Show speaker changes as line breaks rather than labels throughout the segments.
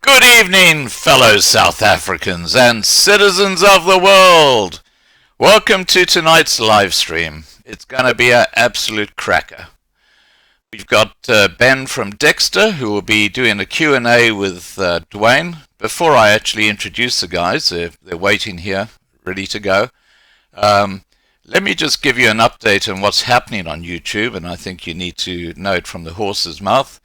Good evening, fellow South Africans and citizens of the world. Welcome to tonight's live stream. It's going to be an absolute cracker. We've got Ben from Dexter, who will be doing a Q&A with Dwayne. Before I actually introduce the guys, they're waiting here, ready to go. Let me just give you an update on what's happening on YouTube, and I think you need to know it from the horse's mouth.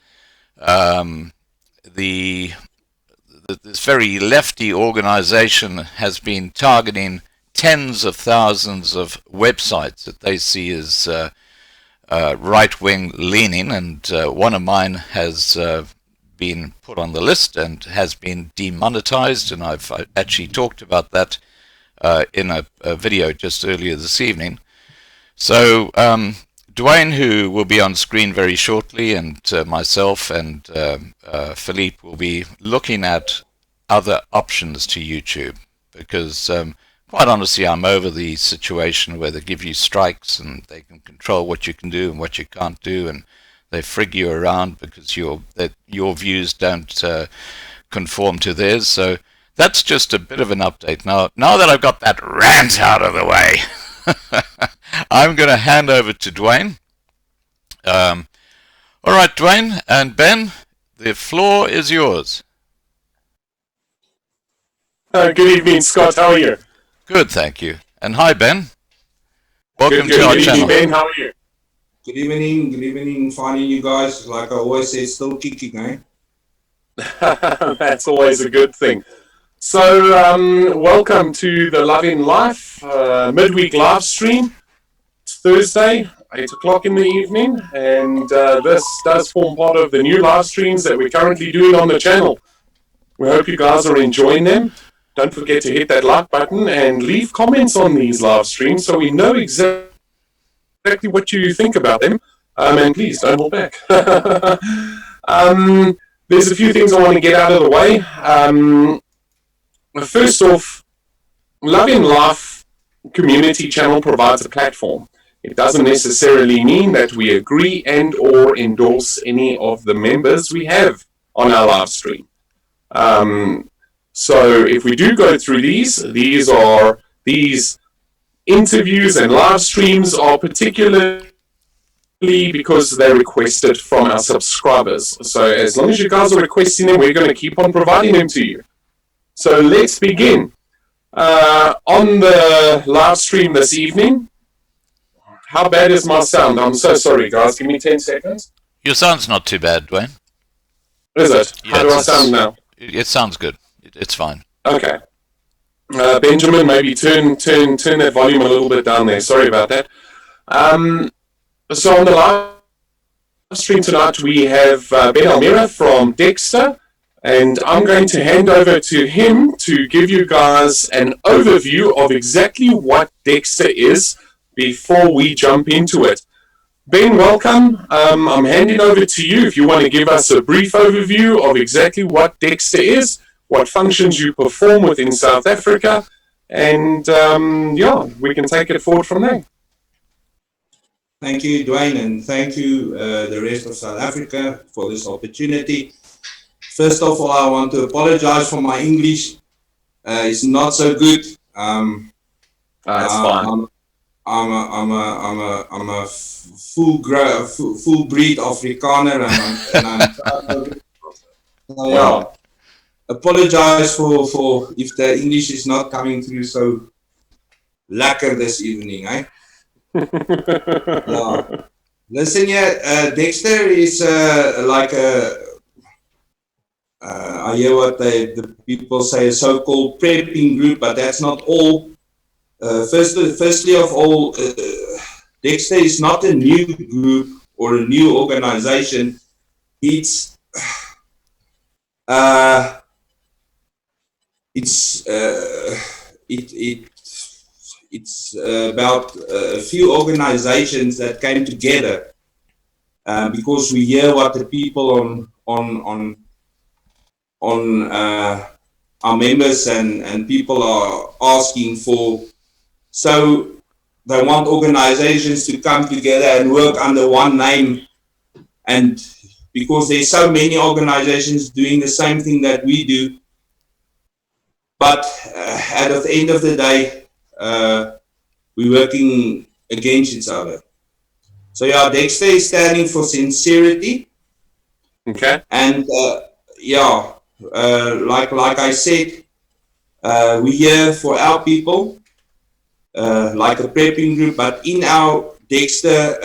This very lefty organization has been targeting tens of thousands of websites that they see as right-wing leaning, and one of mine has been put on the list and has been demonetized, and I've actually talked about that in a video just earlier this evening. So Dwayne, who will be on screen very shortly, and myself and Philippe will be looking at other options to YouTube, because quite honestly, I'm over the situation where they give you strikes and they can control what you can do and what you can't do, and they frig you around because your views don't conform to theirs. So that's just a bit of an update. Now that I've got that rant out of the way, I'm going to hand over to Dwayne. All right, Dwayne and Ben, the floor is yours.
Good evening, Scott. How are you?
Good, thank you. And hi, Ben. Welcome to our channel.
Ben, how are you?
Good evening. Finding you guys, like I always say, still kicking, eh?
That's always a good thing. So, welcome to the Love in Life midweek live stream. It's Thursday, 8 o'clock in the evening, and this does form part of the new live streams that we're currently doing on the channel. We hope you guys are enjoying them. Don't forget to hit that like button and leave comments on these live streams so we know exactly what you think about them. And please don't hold back. There's a few things I want to get out of the way. First off, Love in Life community channel provides a platform It doesn't necessarily mean that we agree and or endorse any of the members we have on our live stream. So if we do go through these interviews and live streams are particularly because they're requested from our subscribers. So as long as you guys are requesting them, we're going to keep on providing them to you. So let's begin. On the live stream this evening, how bad is my sound? I'm so sorry, guys. Give me 10 seconds.
Your sound's not too bad, Dwayne.
Is it? How do I sound now?
It sounds good. It's fine.
Okay. Benjamin, maybe turn that volume a little bit down there. Sorry about that. So on the live stream tonight, we have Ben Almero from Dexter, and I'm going to hand over to him to give you guys an overview of exactly what Dexter is before we jump into it. Ben, welcome. I'm handing over to you if you want to give us a brief overview of exactly what Dexter is, what functions you perform within South Africa, and yeah, we can take it forward from there.
Thank you, Dwayne, and thank you, the rest of South Africa, for this opportunity. First of all, I want to apologize for my English. It's not so good.
That's fine.
I'm a full breed Afrikaner, and I'm yeah. Apologize for if the English is not coming through so lekker this evening, eh? Yeah. Listen here, Dexter is like a I hear what the people say, a so-called prepping group, but that's not all. Firstly of all, Dexter is not a new group or a new organization. It's about a few organizations that came together because we hear what the people on our members and people are asking for. So they want organizations to come together and work under one name, and because there's so many organizations doing the same thing that we do, but at the end of the day, we're working against each other. So yeah, Dexter is standing for sincerity.
Okay.
And yeah, like I said, we're here for our people, like a prepping group, but in our Dexter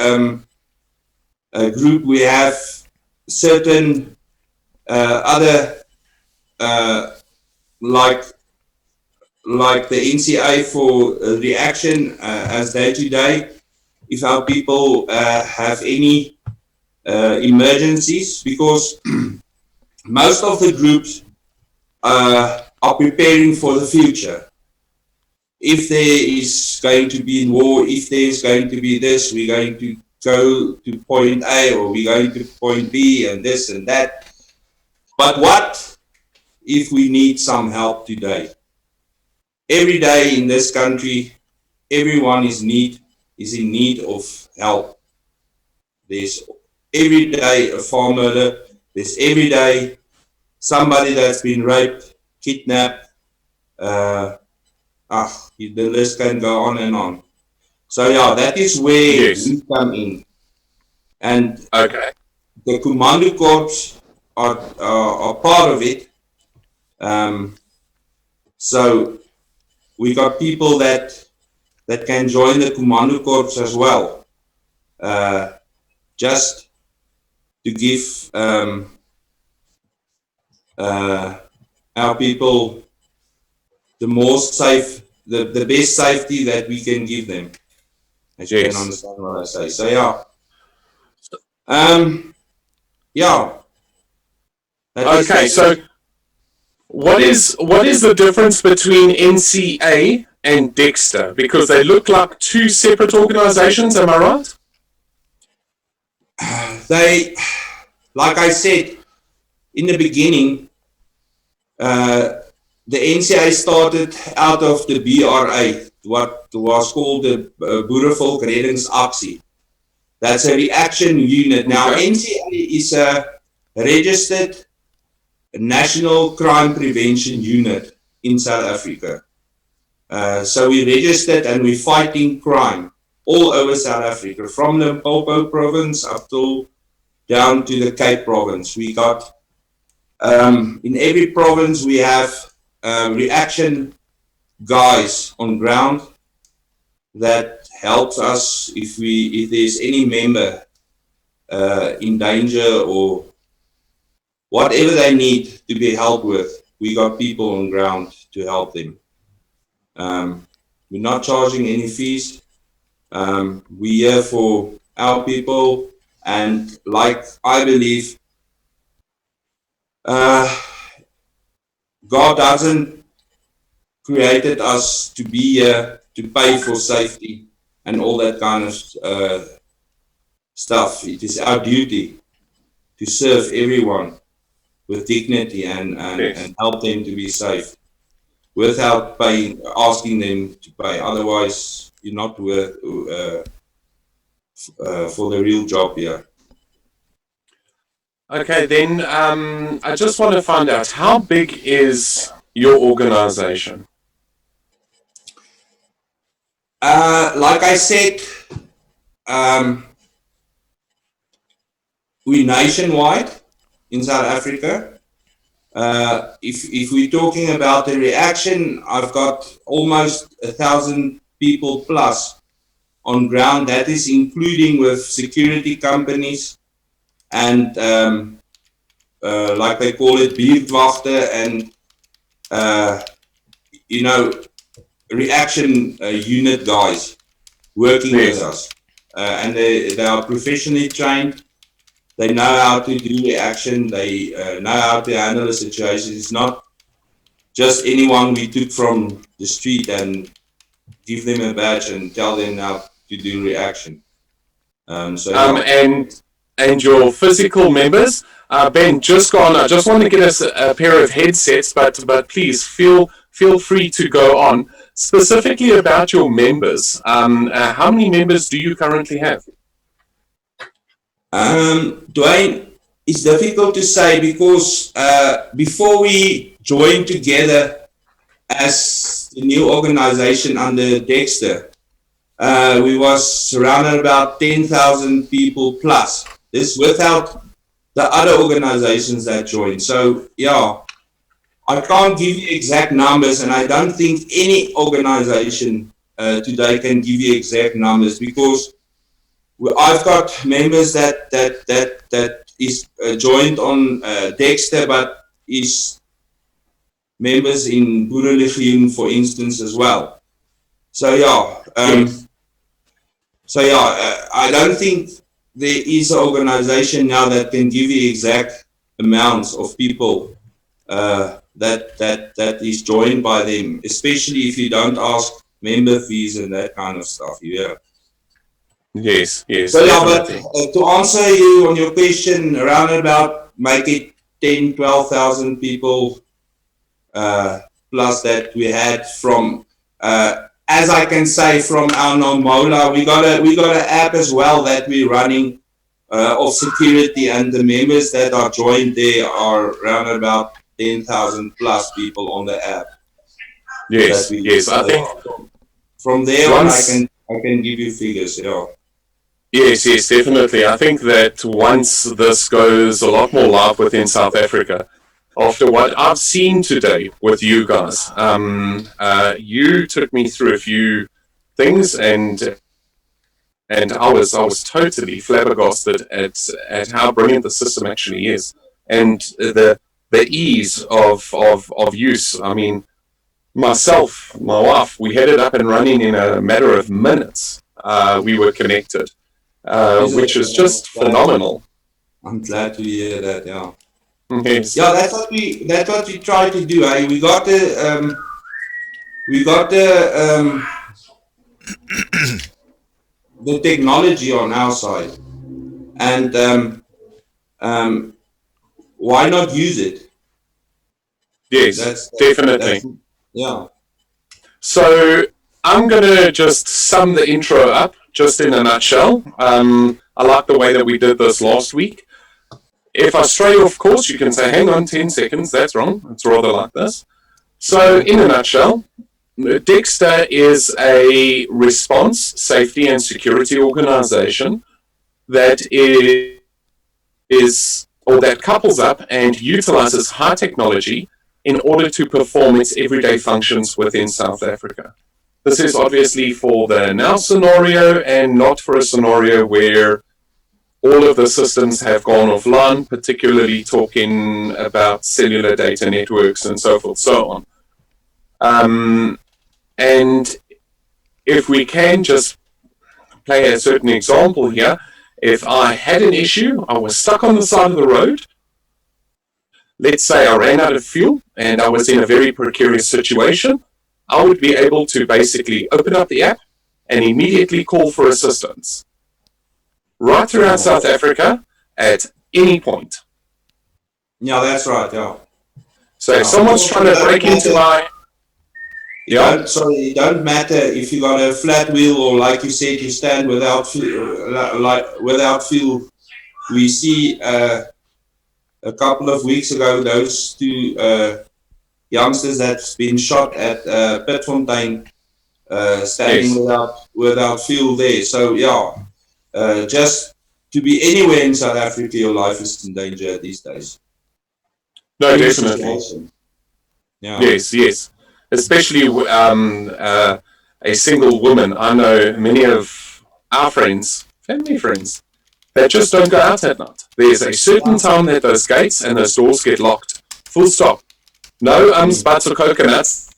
group, we have certain other, like the NCA for reaction as day-to-day, if our people have any emergencies, because most of the groups are preparing for the future. If there is going to be war, if there is going to be this, we're going to go to point A or we're going to point B and this and that. But what if we need some help today? Every day in this country, everyone is in need of help. There's every day a farm murder. There's every day somebody that's been raped, kidnapped. The list can go on and on. So yeah, that is where we come in. And
okay,
the commando corps are part of it. So we got people that can join the commando corps as well. Just to give our people the most safe, the best safety that we can give them. As you can understand what I say. So yeah. Yeah.
Okay, so what is the difference between NCA and Dexter? Because they look like two separate organizations, am I right?
They, like I said in the beginning, the NCA started out of the BRA, what was called the Boerevolk Reddingsaksie. That's a reaction unit. Now, NCA is a registered national crime prevention unit in South Africa. So we registered and we're fighting crime all over South Africa, from the Limpopo province up to down to the Cape province. We got, in every province we have reaction guys on ground that helps us if there's any member in danger or whatever they need to be helped with. We got people on ground to help them. We're not charging any fees. We're here for our people, and like I believe, God doesn't created us to be here to pay for safety and all that kind of stuff. It is our duty to serve everyone with dignity and help them to be safe without asking them to pay. Otherwise, you're not worth for the real job here.
Okay, then I just want to find out, how big is your organization?
Like I said, we're nationwide in South Africa. If we're talking about the reaction, I've got almost 1,000 people plus on ground. That is including with security companies and like they call it buurtwachten and reaction unit guys working with us, and they are professionally trained. They know how to do reaction. They know how to handle a situation. It's not just anyone we took from the street and give them a badge and tell them how to do reaction. And
your physical members, Ben, just go on. I just want to get us a pair of headsets, but please feel free to go on. Specifically about your members, how many members do you currently have?
Dwayne, it's difficult to say because before we joined together as the new organization under Dexter, we was around about 10,000 people plus. This without the other organizations that joined. So yeah, I can't give you exact numbers, and I don't think any organization today can give you exact numbers, because I've got members that is joined on Dexter, but is members in Boerelegioen, for instance, as well. So yeah, I don't think there is an organization now that can give you exact amounts of people that is joined by them, especially if you don't ask member fees and that kind of stuff. Yeah.
Yes.
So yeah, but to answer you on your question, around about make it 10,000-12,000 people plus that we had from, as I can say, from our Namola. We got an app as well that we're running of security, and the members that are joined there are around about 10,000 plus people on the app.
Yes. I think
from there on, I can give you figures. Yeah.
Yes, definitely. I think that once this goes a lot more live within South Africa, after what I've seen today with you guys, you took me through a few things, and I was totally flabbergasted at how brilliant the system actually is, and the ease of use. I mean, myself, my wife, we had it up and running in a matter of minutes. We were connected. Which is just phenomenal.
I'm glad to hear that. Yeah.
Yes.
Yeah, that's what we try to do. We got the technology on our side, and why not use it?
Yes, definitely.
Yeah.
So I'm going to just sum the intro up, just in a nutshell. I like the way that we did this last week. If I stray off course, you can say, hang on 10 seconds, that's wrong. It's rather like this. So in a nutshell, Dexter is a response, safety and security organization that that couples up and utilizes high technology in order to perform its everyday functions within South Africa. This is obviously for the now scenario and not for a scenario where all of the systems have gone offline, particularly talking about cellular data networks and so forth, so on. And if we can just play a certain example here, if I had an issue, I was stuck on the side of the road, let's say I ran out of fuel and I was in a very precarious situation, I would be able to basically open up the app and immediately call for assistance. Right throughout South Africa at any point.
Yeah, that's right, yeah.
So if someone's trying to break into my...
It don't matter if you got a flat wheel or, like you said, you stand without fuel. We see a couple of weeks ago those two youngsters that's been shot at Pitfontein, standing without fuel there. So just to be anywhere in South Africa, your life is in danger these days.
No, definitely.
Yeah.
Yes. Especially a single woman. I know many of our friends, family friends, that just don't go out at night. There's a certain time that those gates and those doors get locked. Full stop. No buts or coconuts.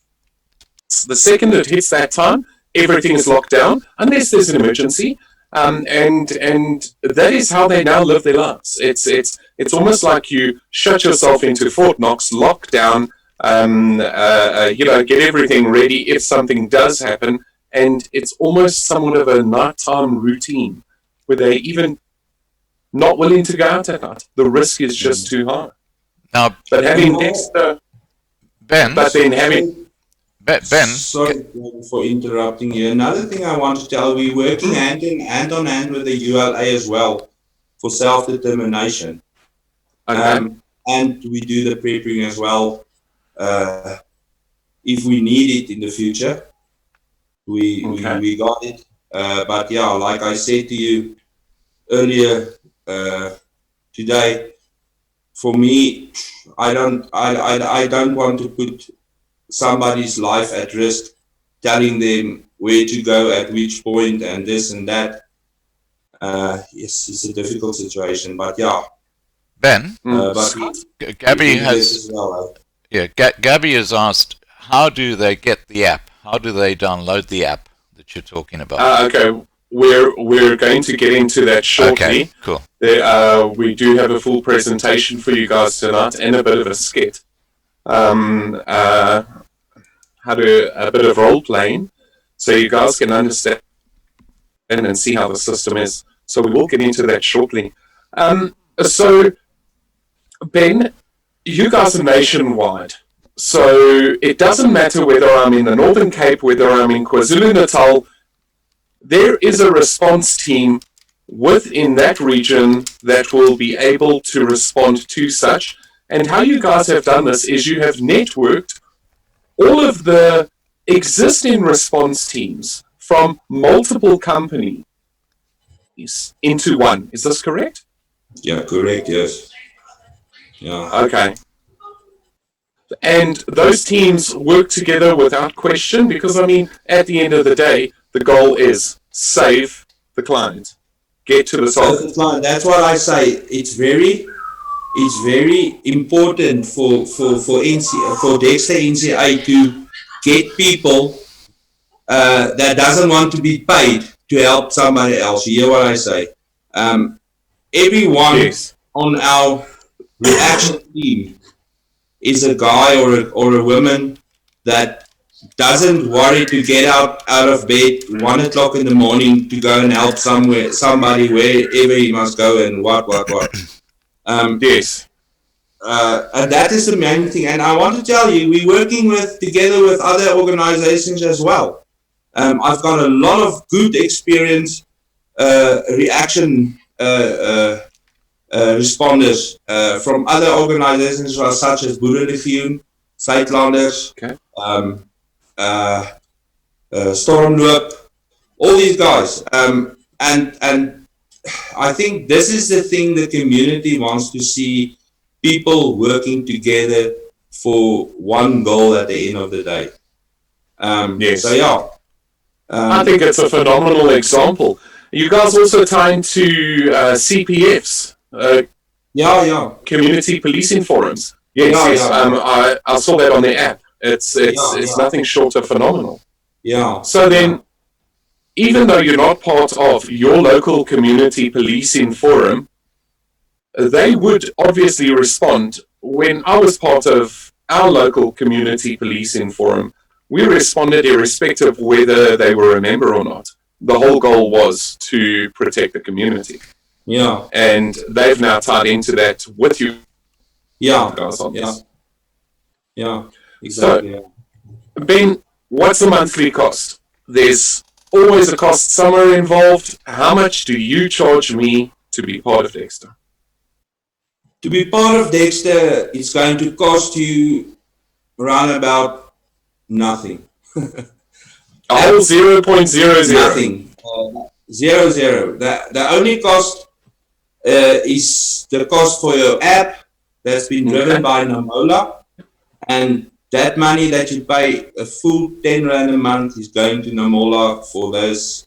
The second it hits that time, everything is locked down, unless there's an emergency. And that is how they now live their lives. It's almost like you shut yourself into Fort Knox, lock down, get everything ready if something does happen, and it's almost somewhat of a nighttime routine where they're even not willing to go out at night. The risk is just too high.
Now,
but having Dexter,
Ben,
sorry for interrupting you. Another thing I want to tell, we're working hand in hand with the ULA as well for self-determination.
Okay.
And we do the prepping as well. If we need it in the future, we got it. But yeah, like I said to you earlier today, for me, I don't want to put somebody's life at risk, telling them where to go at which point and this and that. Yes, it's a difficult situation, but yeah.
Ben,
but
Gabby has Gabby has asked, how do they get the app? How do they download the app that you're talking about?
Okay, we're going to get into that shortly.
Okay, cool.
We do have a full presentation for you guys tonight and a bit of a skit. A bit of role playing, so you guys can understand and see how the system is. So we will get into that shortly. So Ben, you guys are nationwide. So it doesn't matter whether I'm in the Northern Cape, whether I'm in KwaZulu-Natal, there is a response team within that region that will be able to respond to such. And how you guys have done this is you have networked all of the existing response teams from multiple companies into one. Is this correct?
Yeah, correct, yes. Yeah.
Okay. And those teams work together without question because, I mean, at the end of the day, the goal is save the client. Get to the solve.
That's what I say. It's very important for Dexter NCA to get people that doesn't want to be paid to help somebody else. You hear what I say? Everyone on our reaction team is a guy or a woman that doesn't worry to get out of bed 1 o'clock in the morning to go and help somebody wherever he must go and what. and that is the main thing. And I want to tell you, we're working together with other organizations as well. I've got a lot of good experience, reaction responders from other organizations as well, such as Boerenlegioen, Zuidlanders, Stormloop, all these guys. And I think this is the thing the community wants to see, people working together for one goal at the end of the day.
Yes.
So yeah.
I think it's a phenomenal example. You guys also tie into CPFs, community policing forums. Yes. I saw that on the app. It's nothing short of phenomenal.
Yeah.
So then, even though you're not part of your local community policing forum, they would obviously respond. When I was part of our local community policing forum, we responded irrespective of whether they were a member or not. The whole goal was to protect the community.
Yeah.
And they've now tied into that with you.
Yeah.
Guys on this.
Yeah. Exactly.
So, Ben, what's the monthly cost? There's always a cost somewhere involved. How much do you charge me to be part of Dexter?
To be part of Dexter, it's going to cost you around about nothing.
0.00.
Nothing. 0. The only cost is the cost for your app that's been driven by Namola, and that money that you pay, a full 10 Rand a month, is going to Namola for those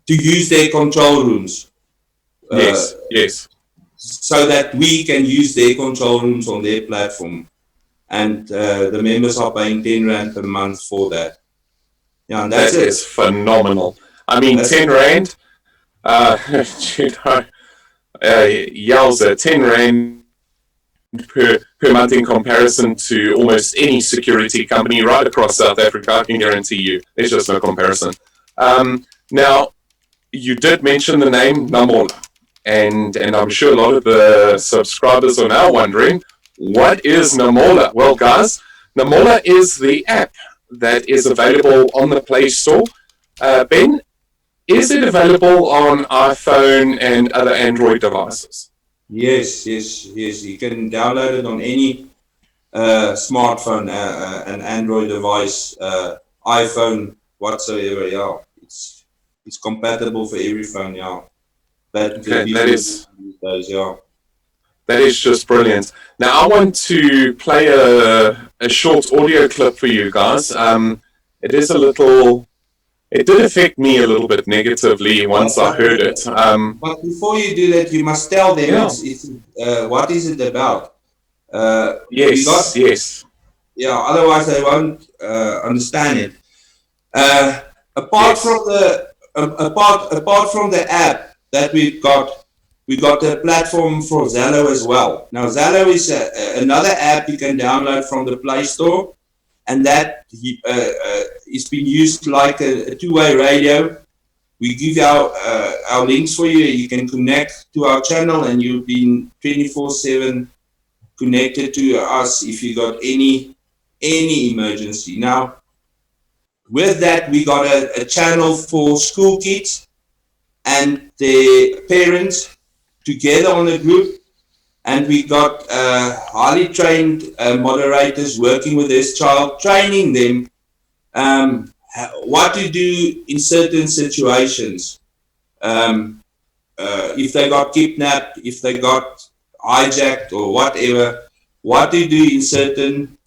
to use their control rooms.
Yes.
So that we can use their control rooms on their platform. And the members are paying 10 Rand per month for that. Yeah, and that's
that is phenomenal. I mean, that's 10 Rand, yowza, 10 Rand per month in comparison to almost any security company right across South Africa. I can guarantee you, there's just no comparison. Now, you did mention the name Namola, and I'm sure a lot of the subscribers are now wondering, what is Namola? Well, guys, Namola is the app that is available on the Play Store. Ben, is it available on iPhone and other Android devices?
Yes. You can download it on any smartphone, an Android device, iPhone, whatsoever. Yeah, it's compatible for every phone. Yeah, that is those. Yeah.
That is just brilliant. Now I want to play a short audio clip for you guys. It did affect me a little bit negatively once I heard it.
But before you do that, you must tell them what is it about.
Yes.
Yeah, otherwise they won't understand it. Apart from the app that we got a platform for Zello as well. Now Zello is another app you can download from the Play Store, and that is being used like a two-way radio. We give our links for you. You can connect to our channel, and you'll be 24/7 connected to us if you got any emergency. Now, with that, we got a channel for school kids and their parents together on the group, and we got highly trained moderators working with this child, training them what to do in certain situations. If they got kidnapped, if they got hijacked or whatever, what to do in certain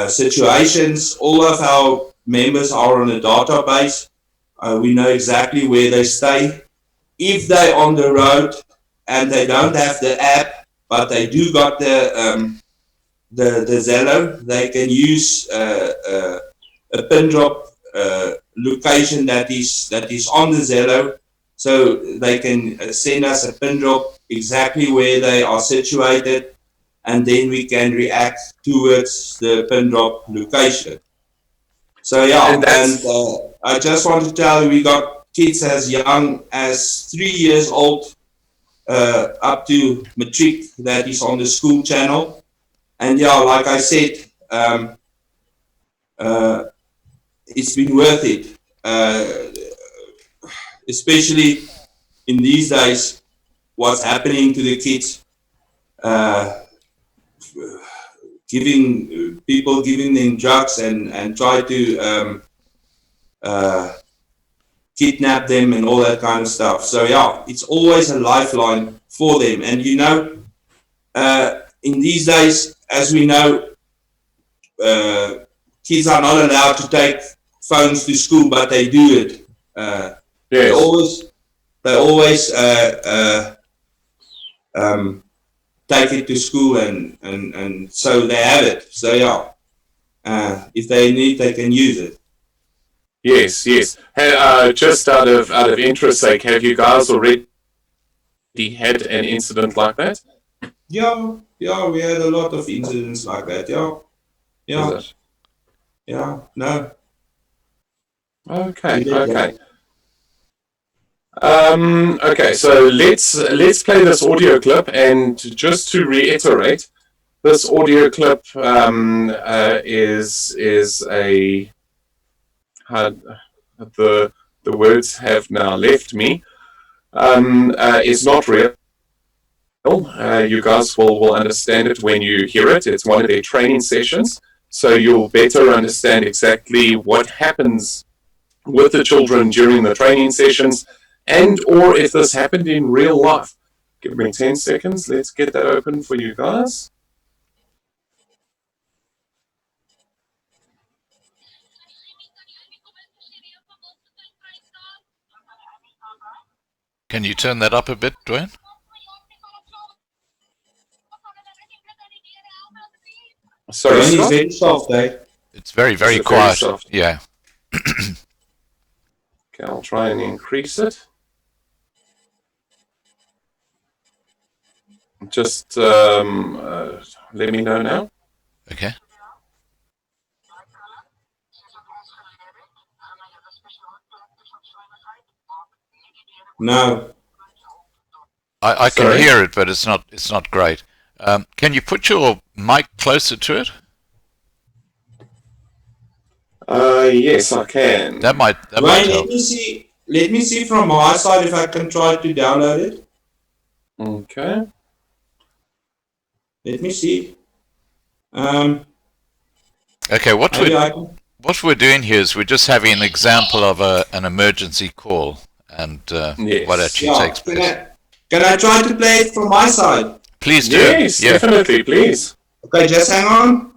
situations. All of our members are on a database. We know exactly where they stay. If they're on the road and they don't have the app, but they do got the Zello, they can use a pindrop location that is on the Zello, so they can send us a pindrop exactly where they are situated, and then we can react towards the pindrop location. So yeah, and I just want to tell you, we got kids as young as 3 years old up to matric that is on the school channel. And yeah, like I said, it's been worth it, especially in these days, what's happening to the kids, giving them drugs and try to kidnap them and all that kind of stuff. So yeah, it's always a lifeline for them. And you know, in these days, as we know, kids are not allowed to take phones to school, but they do it.
Yes.
They always take it to school, and so they have it. So yeah, if they need, they can use it.
Yes, yes. Just out of interest sake, have you guys already had an incident like that?
Yeah, we had a lot of incidents like that. Yeah, no.
Okay. Okay, so let's play this audio clip, and just to reiterate, this audio clip is a the words have now left me. It's not real. You guys will understand it when you hear it. It's one of their training sessions, so you'll better understand exactly what happens with the children during the training sessions, and or if this happened in real life. Give me 10 seconds. Let's get that open for you guys.
Can you turn that up a bit, Dwayne?
Sorry,
It's
Scott?
very soft, eh?
It's very, very
It's
quiet.
very soft.
Yeah.
Okay, I'll try and increase it. Just let me know now.
Okay.
No.
I can
Sorry?
hear it, but it's not great. Can you put your mic closer to it?
Yes, I can.
That might
Dwayne,
help.
let me see from my side if I can try to download it.
Okay.
Let me see.
Okay, what
Maybe I can.
we're doing here is we're just having an example of an emergency call and
Yes.
what actually
Yeah,
takes place.
can I try to play it from my side?
Please do.
Yes,
Yeah.
definitely, please.
Okay, just hang on.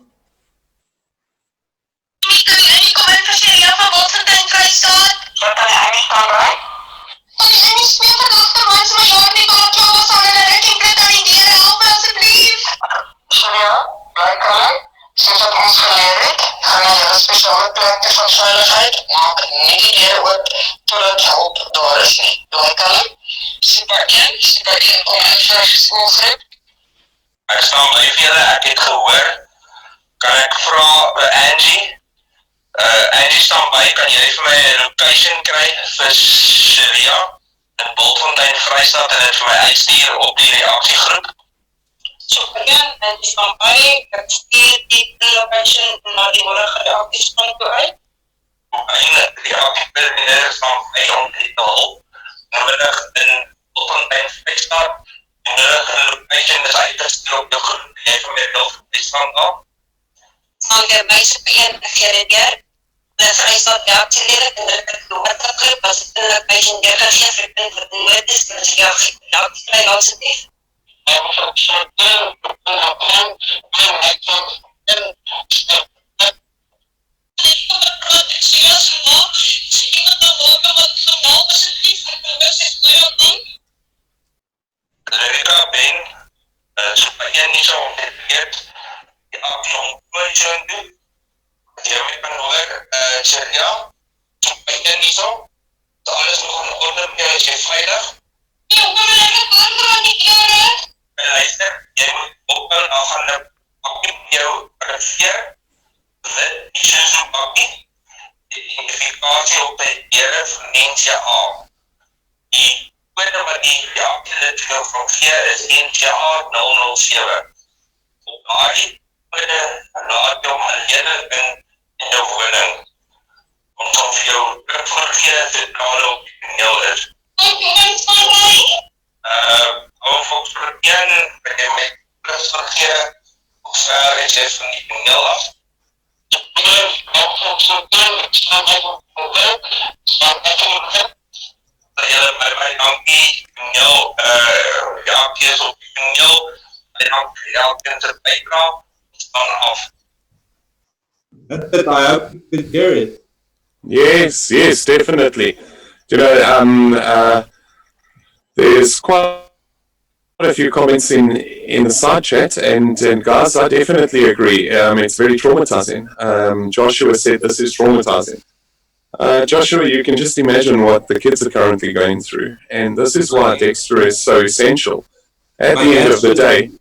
Sinds wat ons geleer het, gaan na julle spesiale plekke van veiligheid, maak nie die deur oop totdat hulp daar is nie. Like hulle, super 1 kom in vir skoolgroep. Ek staan by vir julle, ek het gehoor. Kan ek vra by Angie? Angie staan by, kan jy vir my 'n location kry vir Sharia in Bultfontein, Vrystaat en dit vir my uitstuur op die reaksiegroep? Superman, en die staan by, ek stuur die location na die morgen reaksiespan toe uit. En die reaksiespan staan by om die hulp, nodig in Bultfontein, Vrystaat, en die location is uitgestuur op jou groep, en jy vir my wil Vrystaat daar. Staan jy by Super 1, ek gee dit deur, en Vrystaat reaksielede, en ek het groep, as ek die location deurgegee vir die wat nood is, en as ek reaksielede asseblief. Luister, jy moet ophou en dan gaan 'n pakkie met jou reageer. Wit Isuzu pakkie. Die identifikasie informasie op die deure van NCA. Die kode wat die alternatiewe van gee is NCA 007. Op daardie kode laat jy hom alleen in jou woning. Ons sal vir jou terugvoorgee as dit daar op die toneel is. Volgens proberen, ben je met plus vergeren, hoe ver is het van die toneel af? Dat jullie bij dankie toneel, reacties op die toneel, en dan elke zijn bijdrage, staan af.
I hope you could hear it.
Yes, definitely. You know, there's quite a few comments in the side chat, and guys, I definitely agree. It's very traumatizing. Joshua said this is traumatizing. Joshua, you can just imagine what the kids are currently going through, and this is why Dexter is so essential. At the end of the day.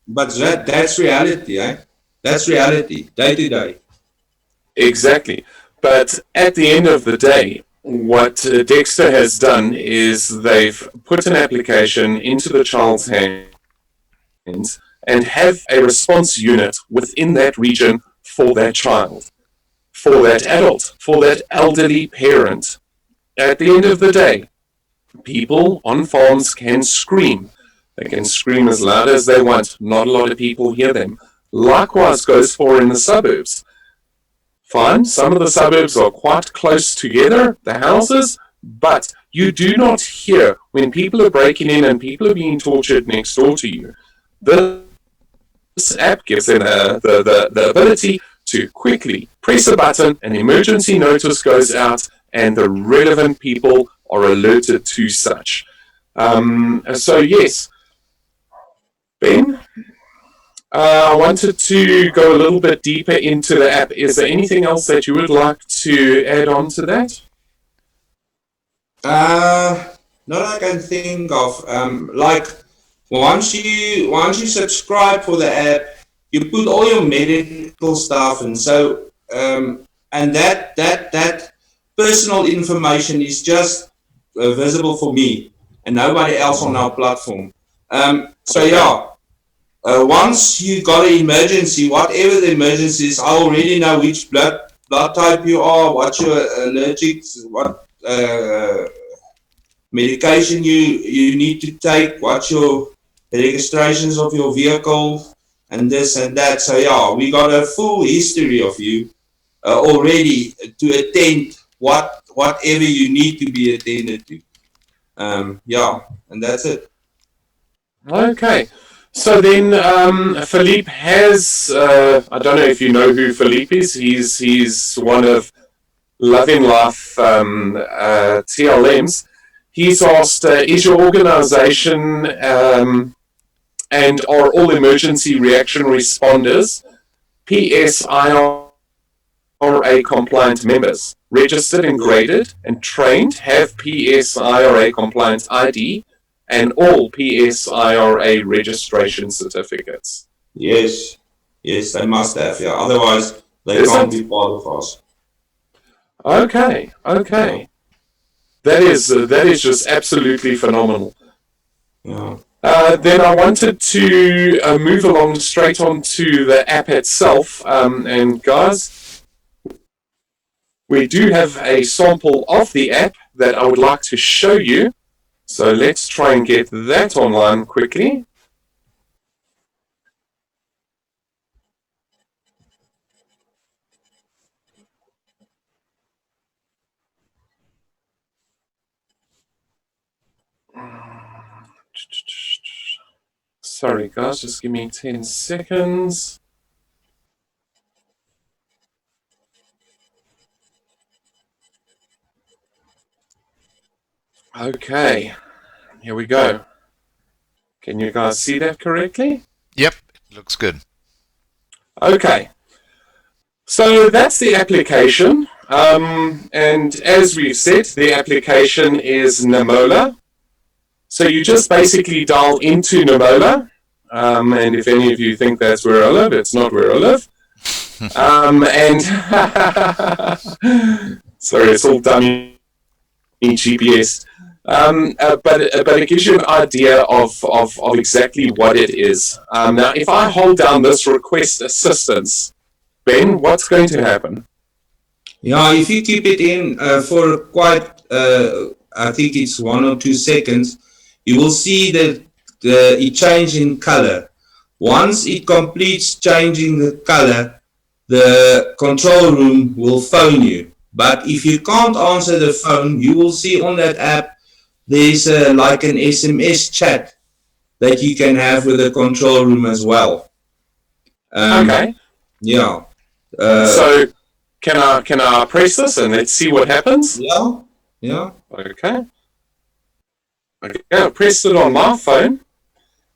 But that's reality, eh? That's reality, day to day.
Exactly. But at the end of the day, what Dexter has done is they've put an application into the child's hands and have a response unit within that region for that child, for that adult, for that elderly parent. At the end of the day, people on farms can scream. They can scream as loud as they want. Not a lot of people hear them. Likewise goes for in the suburbs. Fine, some of the suburbs are quite close together, the houses, but you do not hear when people are breaking in and people are being tortured next door to you. This app gives them the ability to quickly press a button, an emergency notice goes out, and the relevant people are alerted to such. So yes, Ben? I wanted to go a little bit deeper into the app. Is there anything else that you would like to add on to that?
Not I can think of. Like once you subscribe for the app, you put all your medical stuff, and so and that personal information is just visible for me and nobody else on our platform. So yeah. Once you got an emergency, whatever the emergency is, I already know which blood type you are, what you're allergic to, what medication you need to take, what your registrations of your vehicle, and this and that. So yeah, we got a full history of you already to attend whatever you need to be attended to. Yeah, and that's it.
Okay. So then, Philippe has, I don't know if you know who Philippe is, he's one of Love in Life TLMs. He's asked, is your organization and are all emergency reaction responders PSIRA compliant members, registered and graded and trained, have PSIRA compliant ID, and all PSIRA registration certificates?
Yes, they must have, yeah. Otherwise, they can't be part of us.
Okay. That is just absolutely phenomenal.
Yeah.
Then I wanted to move along straight on to the app itself. And guys, we do have a sample of the app that I would like to show you. So let's try and get that online quickly. Sorry guys, just give me 10 seconds. Okay, here we go. Can you guys see that correctly?
Yep, it looks good.
Okay, so that's the application. And as we've said, the application is Namola. So you just basically dial into Namola. And if any of you think that's where I live, it's not where I live. Sorry, it's all dummy GPS. But it gives you an idea of exactly what it is. Now, if I hold down this request assistance, Ben, what's going to happen?
Yeah, if you keep it in for quite, I think it's 1 or 2 seconds, you will see that it changes in color. Once it completes changing the color, the control room will phone you. But if you can't answer the phone, you will see on that app, there's like an SMS chat that you can have with the control room as well.
Okay.
Yeah.
So can I press this and let's see what happens?
Yeah. Yeah.
Okay. I pressed it on my phone,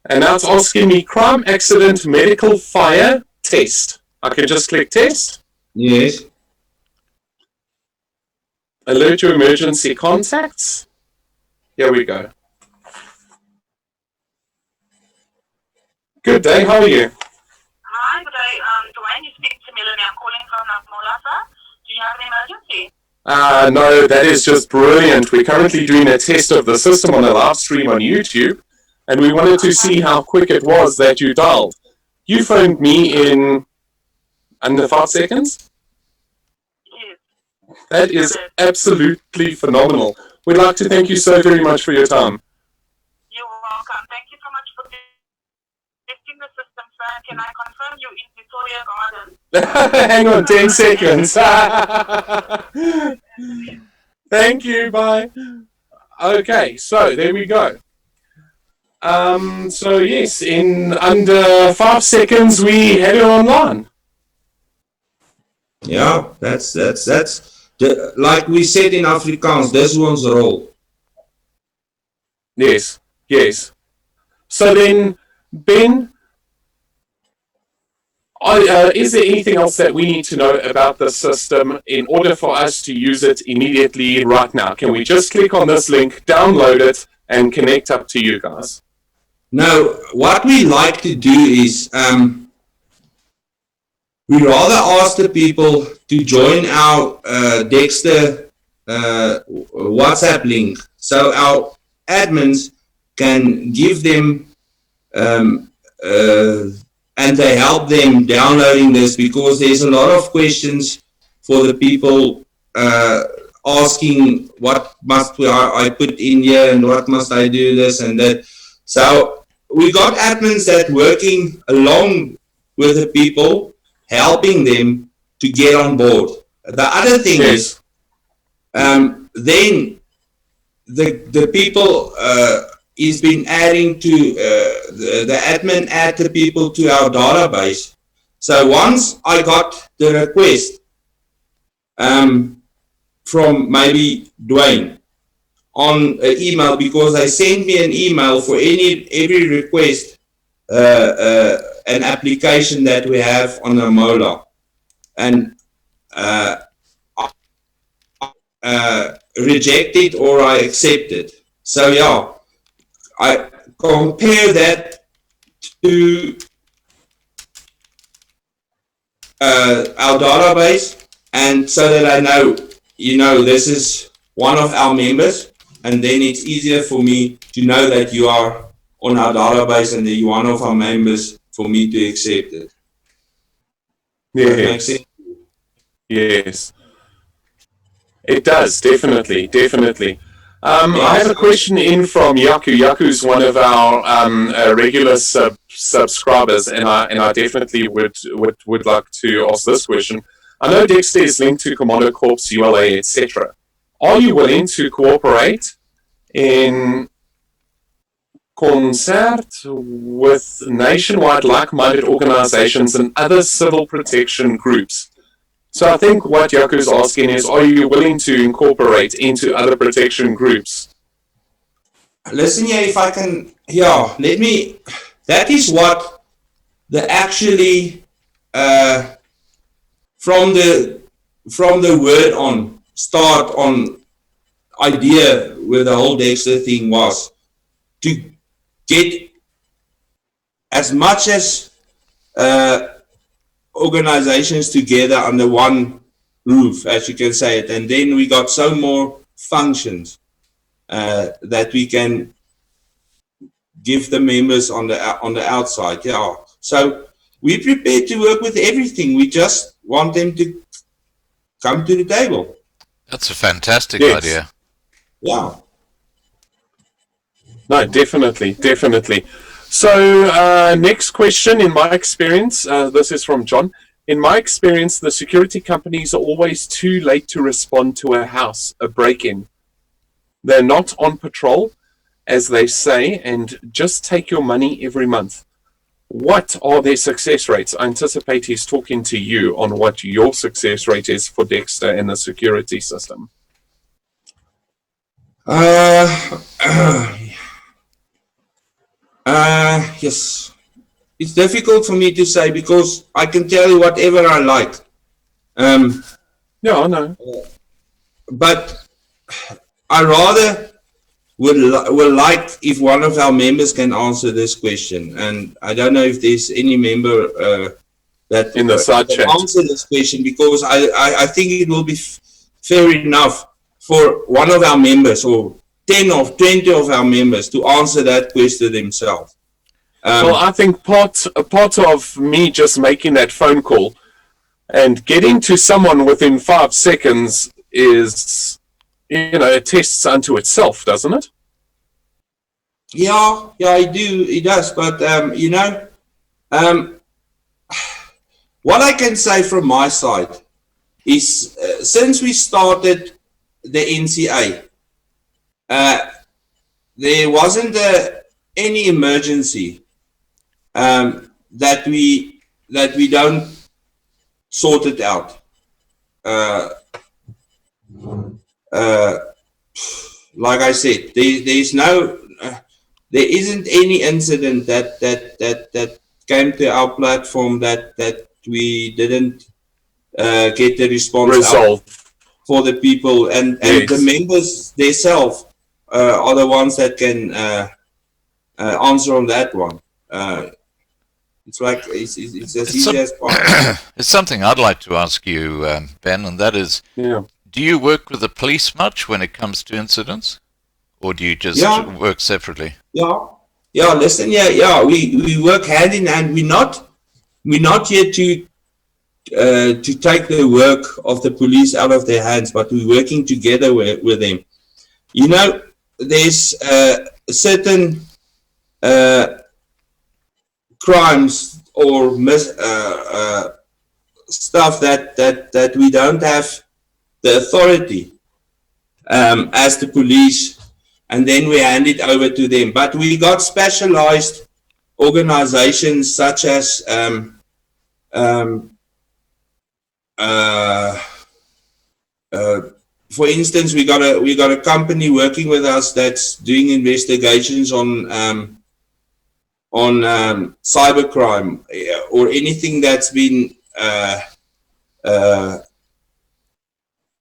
and now it's asking me crime, accident, medical, fire, test. I can just click test.
Yes.
Alert your emergency contacts. Here we go. Good day, how are you?
Hi, good day. Dwayne, you speak to Melanie. I'm calling from Namola, sir. Do you have an emergency?
No, that is just brilliant. We're currently doing a test of the system on a live stream on YouTube, and we wanted to see how quick it was that you dialed. You phoned me in under 5 seconds?
Yes.
That is absolutely phenomenal. We'd like to thank you so very much for your time.
You're welcome. Thank you so much for testing the system, sir. Can I confirm you in Victoria Garden?
Hang on 10 seconds. Thank you, bye. Okay, so there we go. So yes, in under 5 seconds we had it online.
Yeah, that's like we said in Afrikaans, this one's role.
Yes, yes. So then, Ben, is there anything else that we need to know about the system in order for us to use it immediately right now? Can we just click on this link, download it, and connect up to you guys?
No, what we like to do is we rather ask the people to join our Dexter WhatsApp link, so our admins can give them and they help them downloading this, because there's a lot of questions for the people asking what must I put in here and what must I do this and that. So we got admins that working along with the people, helping them to get on board. The other thing is, then the people is been adding to the admin add the people to our database. So once I got the request from maybe Dwayne on an email, because they sent me an email for every request, an application that we have on Namola, and reject it or I accept it. So yeah, I compare that to our database, and so that I know, this is one of our members, and then it's easier for me to know that you are on our database and that you're one of our members for me to accept it.
Yes. Yes. It does, definitely. I have a question in from Yaku. Yaku's one of our regular subscribers, and I definitely would like to ask this question. I know Dexter is linked to Commando Corps, ULA, etc. Are you willing to cooperate in concert with nationwide like-minded organizations and other civil protection groups? So I think what Yaku is asking is, are you willing to incorporate into other protection groups?
Listen here, if I can, that is what the actually, from the word on, start on idea with the whole Dexter thing was to get as much as organizations together under one roof, as you can say it, and then we got some more functions that we can give the members on the outside. Yeah, so we're prepared to work with everything. We just want them to come to the table.
That's a fantastic idea.
Yeah.
No, definitely, definitely. So next question, in my experience, this is from John. In my experience, the security companies are always too late to respond to a house, a break-in. They're not on patrol, as they say, and just take your money every month. What are their success rates? I anticipate he's talking to you on what your success rate is for Dexter and the security system.
Yes. It's difficult for me to say because I can tell you whatever I like.
Yeah, I know.
But I rather would like if one of our members can answer this question. And I don't know if there's any member that
in the side
can
chat
answer this question, because I think it will be fair enough for one of our members or 10 or 20 of our members to answer that question themselves.
Well, I think part of me just making that phone call and getting to someone within 5 seconds is, you know, it tests unto itself, doesn't it?
Yeah, it does. But, you know, what I can say from my side is since we started the NCA, there wasn't any emergency that we don't sort it out. Like I said, there isn't any incident that came to our platform that we didn't get the response out for the people, and the members themselves are the ones that can answer on that one. It's like it's as easy as possible.
It's something I'd like to ask you, Ben, and that is, do you work with the police much when it comes to incidents, or do you just work separately?
Listen, we work hand in hand. We're not here to take the work of the police out of their hands, but we're working together with them. You know, there's certain crimes or stuff that we don't have the authority as the police, and then we hand it over to them. But we got specialized organizations such as for instance, we got a company working with us that's doing investigations on cybercrime or anything that's been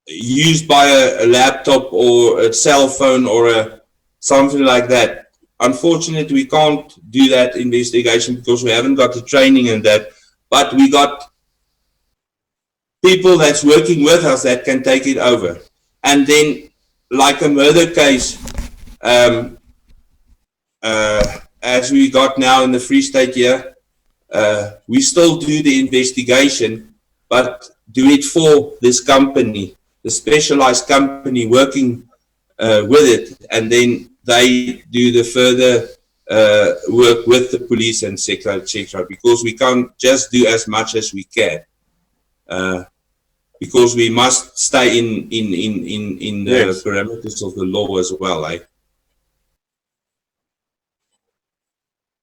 used by a laptop or a cell phone or something like that. Unfortunately, we can't do that investigation because we haven't got the training in that, but we got people that's working with us that can take it over. And then, like a murder case, as we got now in the Free State here, we still do the investigation, but do it for this company, the specialized company working with it, and then they do the further work with the police and etc., because we can't just do as much as we can. Because we must stay in the parameters of the law as well, eh?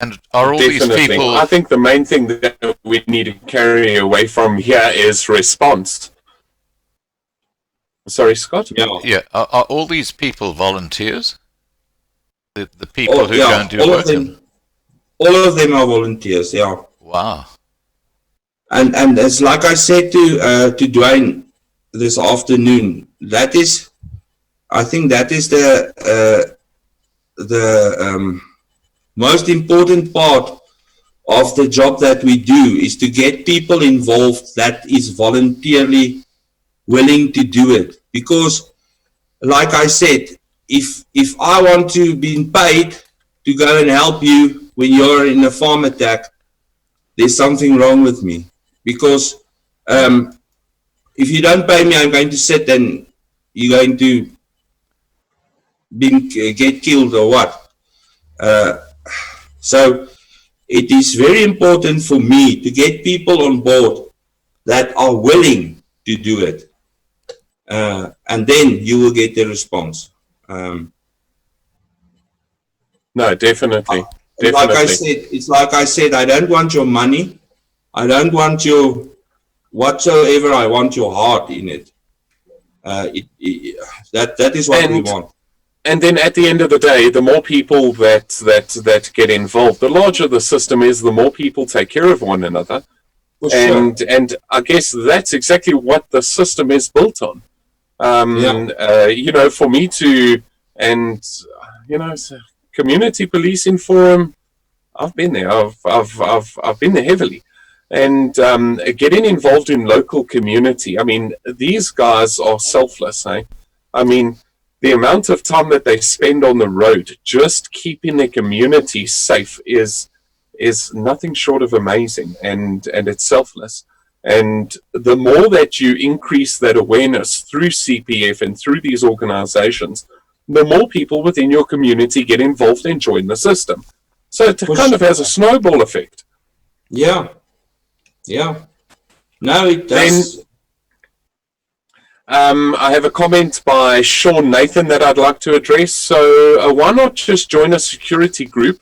And are all these people...
I think the main thing that we need to carry away from here is response. Sorry, Scott?
Yeah. Are all these people volunteers? The people who go and do work?
All of them are volunteers, yeah.
Wow.
And as like I said to Dwayne this afternoon, I think that is the most important part of the job that we do, is to get people involved that is voluntarily willing to do it. Because, like I said, if I want to be paid to go and help you when you're in a farm attack, there's something wrong with me. Because if you don't pay me, I'm going to sit and you're going to get killed or what. So it is very important for me to get people on board that are willing to do it. And then you will get the response.
No, definitely.
Like I said, it's like I said, I don't want your money. I don't want your whatsoever. I want your heart in it. That is what we want.
And then at the end of the day, the more people that get involved, the larger the system is, the more people take care of one another. And I guess that's exactly what the system is built on. You know, for me to, and you know, community policing forum, I've been there. I've been there heavily, and getting involved in local community. I mean, these guys are selfless. Eh? I mean, the amount of time that they spend on the road just keeping their community safe is nothing short of amazing, and it's selfless. And the more that you increase that awareness through CPF and through these organizations, the more people within your community get involved and join the system. So it kind of has a snowball effect.
Yeah. No, it does.
Then, I have a comment by Sean Nathan that I'd like to address. So why not just join a security group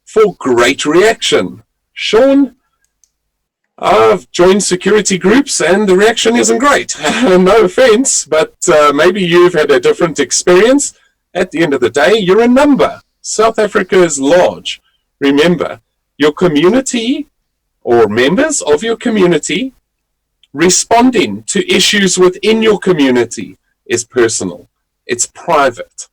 for great reaction? Sean, I've joined security groups and the reaction isn't great. No offense, but maybe you've had a different experience. At the end of the day, you're a number. South Africa is large. Remember, your community or members of your community responding to issues within your community is personal. It's private.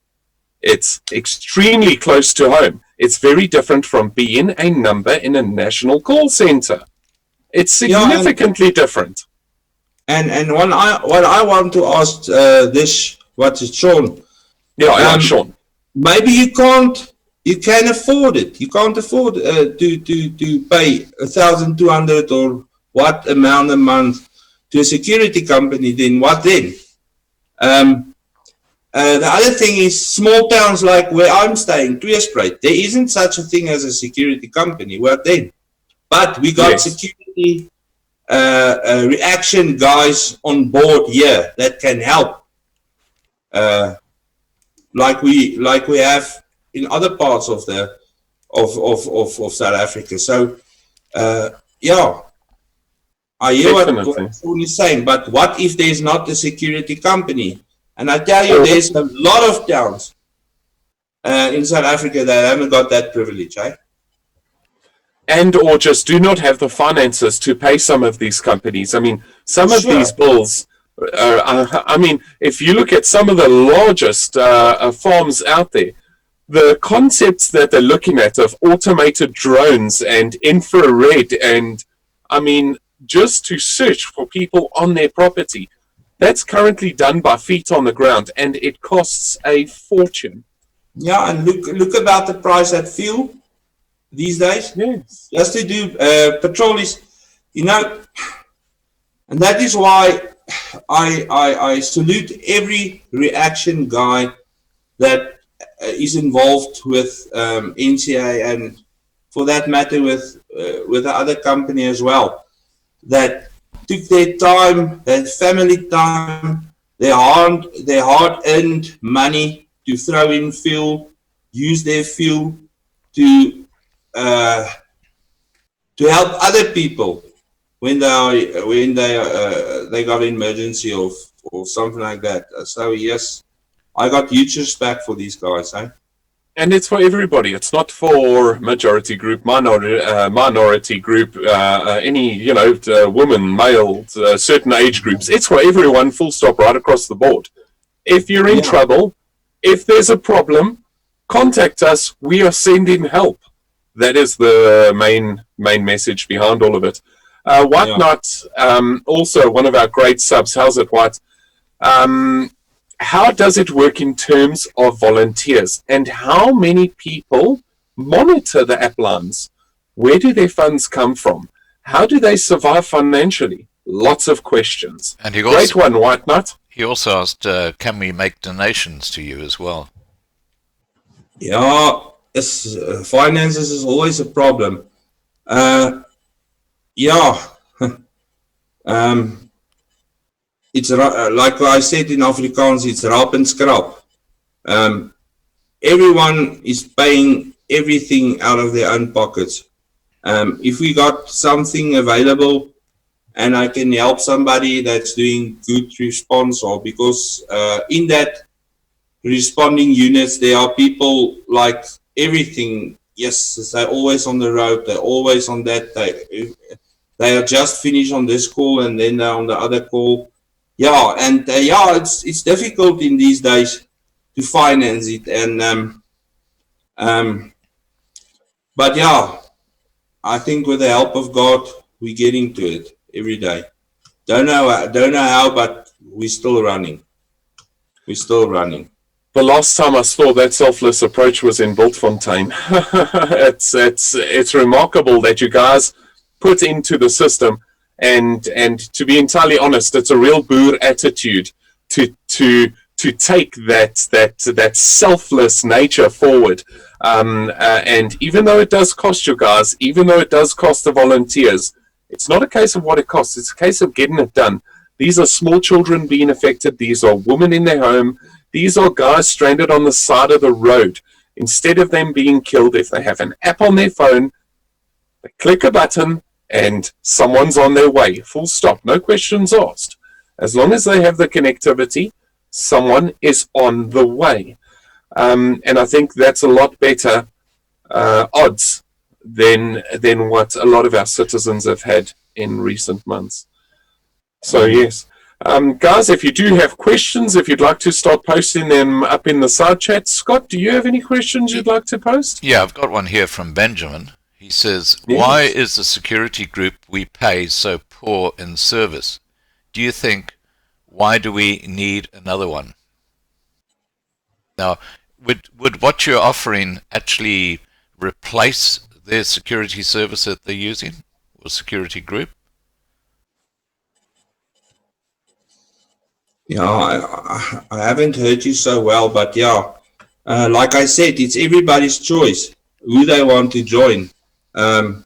It's extremely close to home. It's very different from being a number in a national call center. It's significantly different. And what I want to ask what is Sean? Yeah, Sean.
Maybe you can afford it. You can't afford to pay 1,200 or what amount a month to a security company. Then what then? The other thing is small towns like where I'm staying, Tweespruit, there isn't such a thing as a security company. What then? But we got security reaction guys on board here that can help, like we have in other parts of South Africa. So I hear what Sean is saying, but what if there's not a security company? And I tell you, there's a lot of towns in South Africa that haven't got that privilege, eh?
And or just do not have the finances to pay some of these companies. I mean, some of these bills, I mean, if you look at some of the largest farms out there, the concepts that they're looking at of automated drones and infrared and, I mean, just to search for people on their property, that's currently done by feet on the ground, and it costs a fortune.
Yeah, and look about the price at fuel these days.
Yes.
Just to do patrol is, you know, and that is why I salute every reaction guy that is involved with NCA, and for that matter with the other company as well, that took their time, their family time, their hard-earned money to throw in fuel, use their fuel to help other people when they got an emergency or something like that. So yes, I got huge respect for these guys, eh?
And it's for everybody. It's not for majority group, minority group, any, you know, woman, male, certain age groups. It's for everyone, full stop, right across the board. If you're in trouble, if there's a problem, contact us. We are sending help. That is the main message behind all of it. Whatnot, also one of our great subs, how's it, White? How does it work in terms of volunteers, and how many people monitor the app lines? Where do their funds come from? How do they survive financially? Lots of questions.
And he
Great one, White Nut.
He also asked, can we make donations to you as well?
Yeah, finances is always a problem. Yeah, it's like I said in Afrikaans, it's rap and scrap. Everyone is paying everything out of their own pockets. If we got something available and I can help somebody that's doing good response, or because in that responding units, there are people like everything. Yes, they're always on the road. They're always on that. They are just finished on this call and then they're on the other call. Yeah, and yeah, it's difficult in these days to finance it. And but yeah, I think with the help of God, we're getting to it every day. Don't know how, but we're still running. We're still running.
The last time I saw that selfless approach was in Bultfontein. It's remarkable that you guys put into the system, and to be entirely honest, it's a real boer attitude to take that selfless nature forward. And even though it does cost you guys, even though it does cost the volunteers, it's not a case of what it costs. It's a case of getting it done. These are small children being affected. These are women in their home. These are guys stranded on the side of the road. Instead of them being killed, if they have an app on their phone, they click a button and someone's on their way. Full stop. No questions asked. As long as they have the connectivity, someone is on the way. And I think that's a lot better odds than what a lot of our citizens have had in recent months. So yes. Guys, if you do have questions, if you'd like to start posting them up in the side chat. Scott, do you have any questions you'd like to post?
Yeah, I've got one here from Benjamin. He says,
Yes.
Why is the security group we pay so poor in service? Do you think, why do we need another one? Now, would what you're offering actually replace their security service that they're using, or security group?
Yeah, I haven't heard you so well, but yeah, like I said, it's everybody's choice who they want to join. And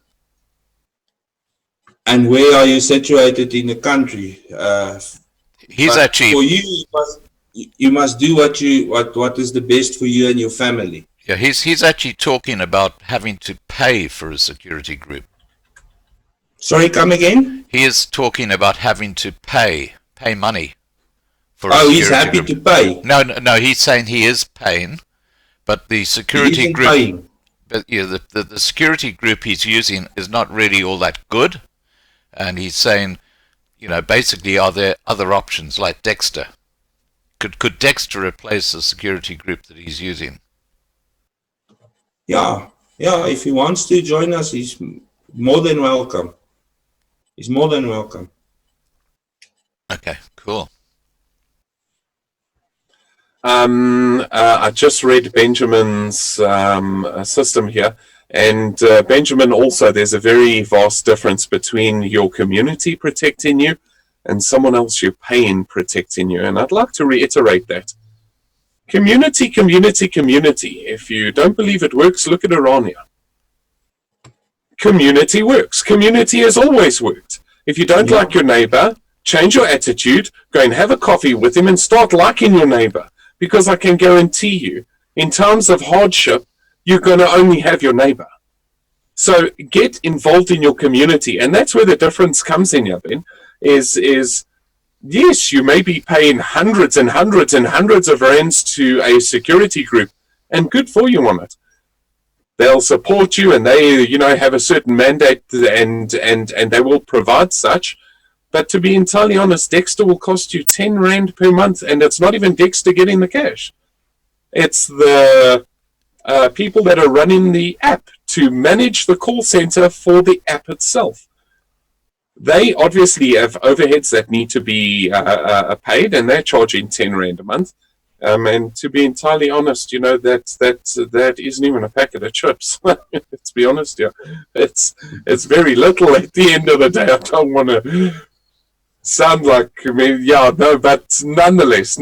where are you situated in the country?
He's actually,
for you must do what is the best for you and your family.
yeah, he's actually talking about having to pay for a security group.
Sorry, come again?
He is talking about having to pay money for a
Oh,
security
he's happy
group.
to pay.
No, he's saying he is paying, but the
He
security
isn't
group,
paying.
but yeah, the security group he's using is not really all that good, and he's saying, you know, basically, are there other options like Dexter? Could Dexter replace the security group that he's using?
Yeah, if he wants to join us, he's more than welcome. He's more than welcome.
Okay, cool. I just read Benjamin's system here, and Benjamin, also, there's a very vast difference between your community protecting you and someone else you're paying protecting you, and I'd like to reiterate that. Community. If you don't believe it works, look at Irania. Community works. Community has always worked. If you don't like your neighbor, change your attitude, go and have a coffee with him and start liking your neighbor. Because I can guarantee you, in times of hardship, you're going to only have your neighbor. So get involved in your community. And that's where the difference comes in, Ben, is yes, you may be paying hundreds and hundreds and hundreds of rands to a security group, and good for you on it. They'll support you, and they, have a certain mandate, and they will provide such. But to be entirely honest, Dexter will cost you 10 Rand per month, and it's not even Dexter getting the cash. It's the people that are running the app to manage the call center for the app itself. they obviously have overheads that need to be paid, and they're charging 10 Rand a month. And to be entirely honest, that isn't even a packet of chips. Let's be honest here. It's very little at the end of the day. I don't want to sound like, but nonetheless.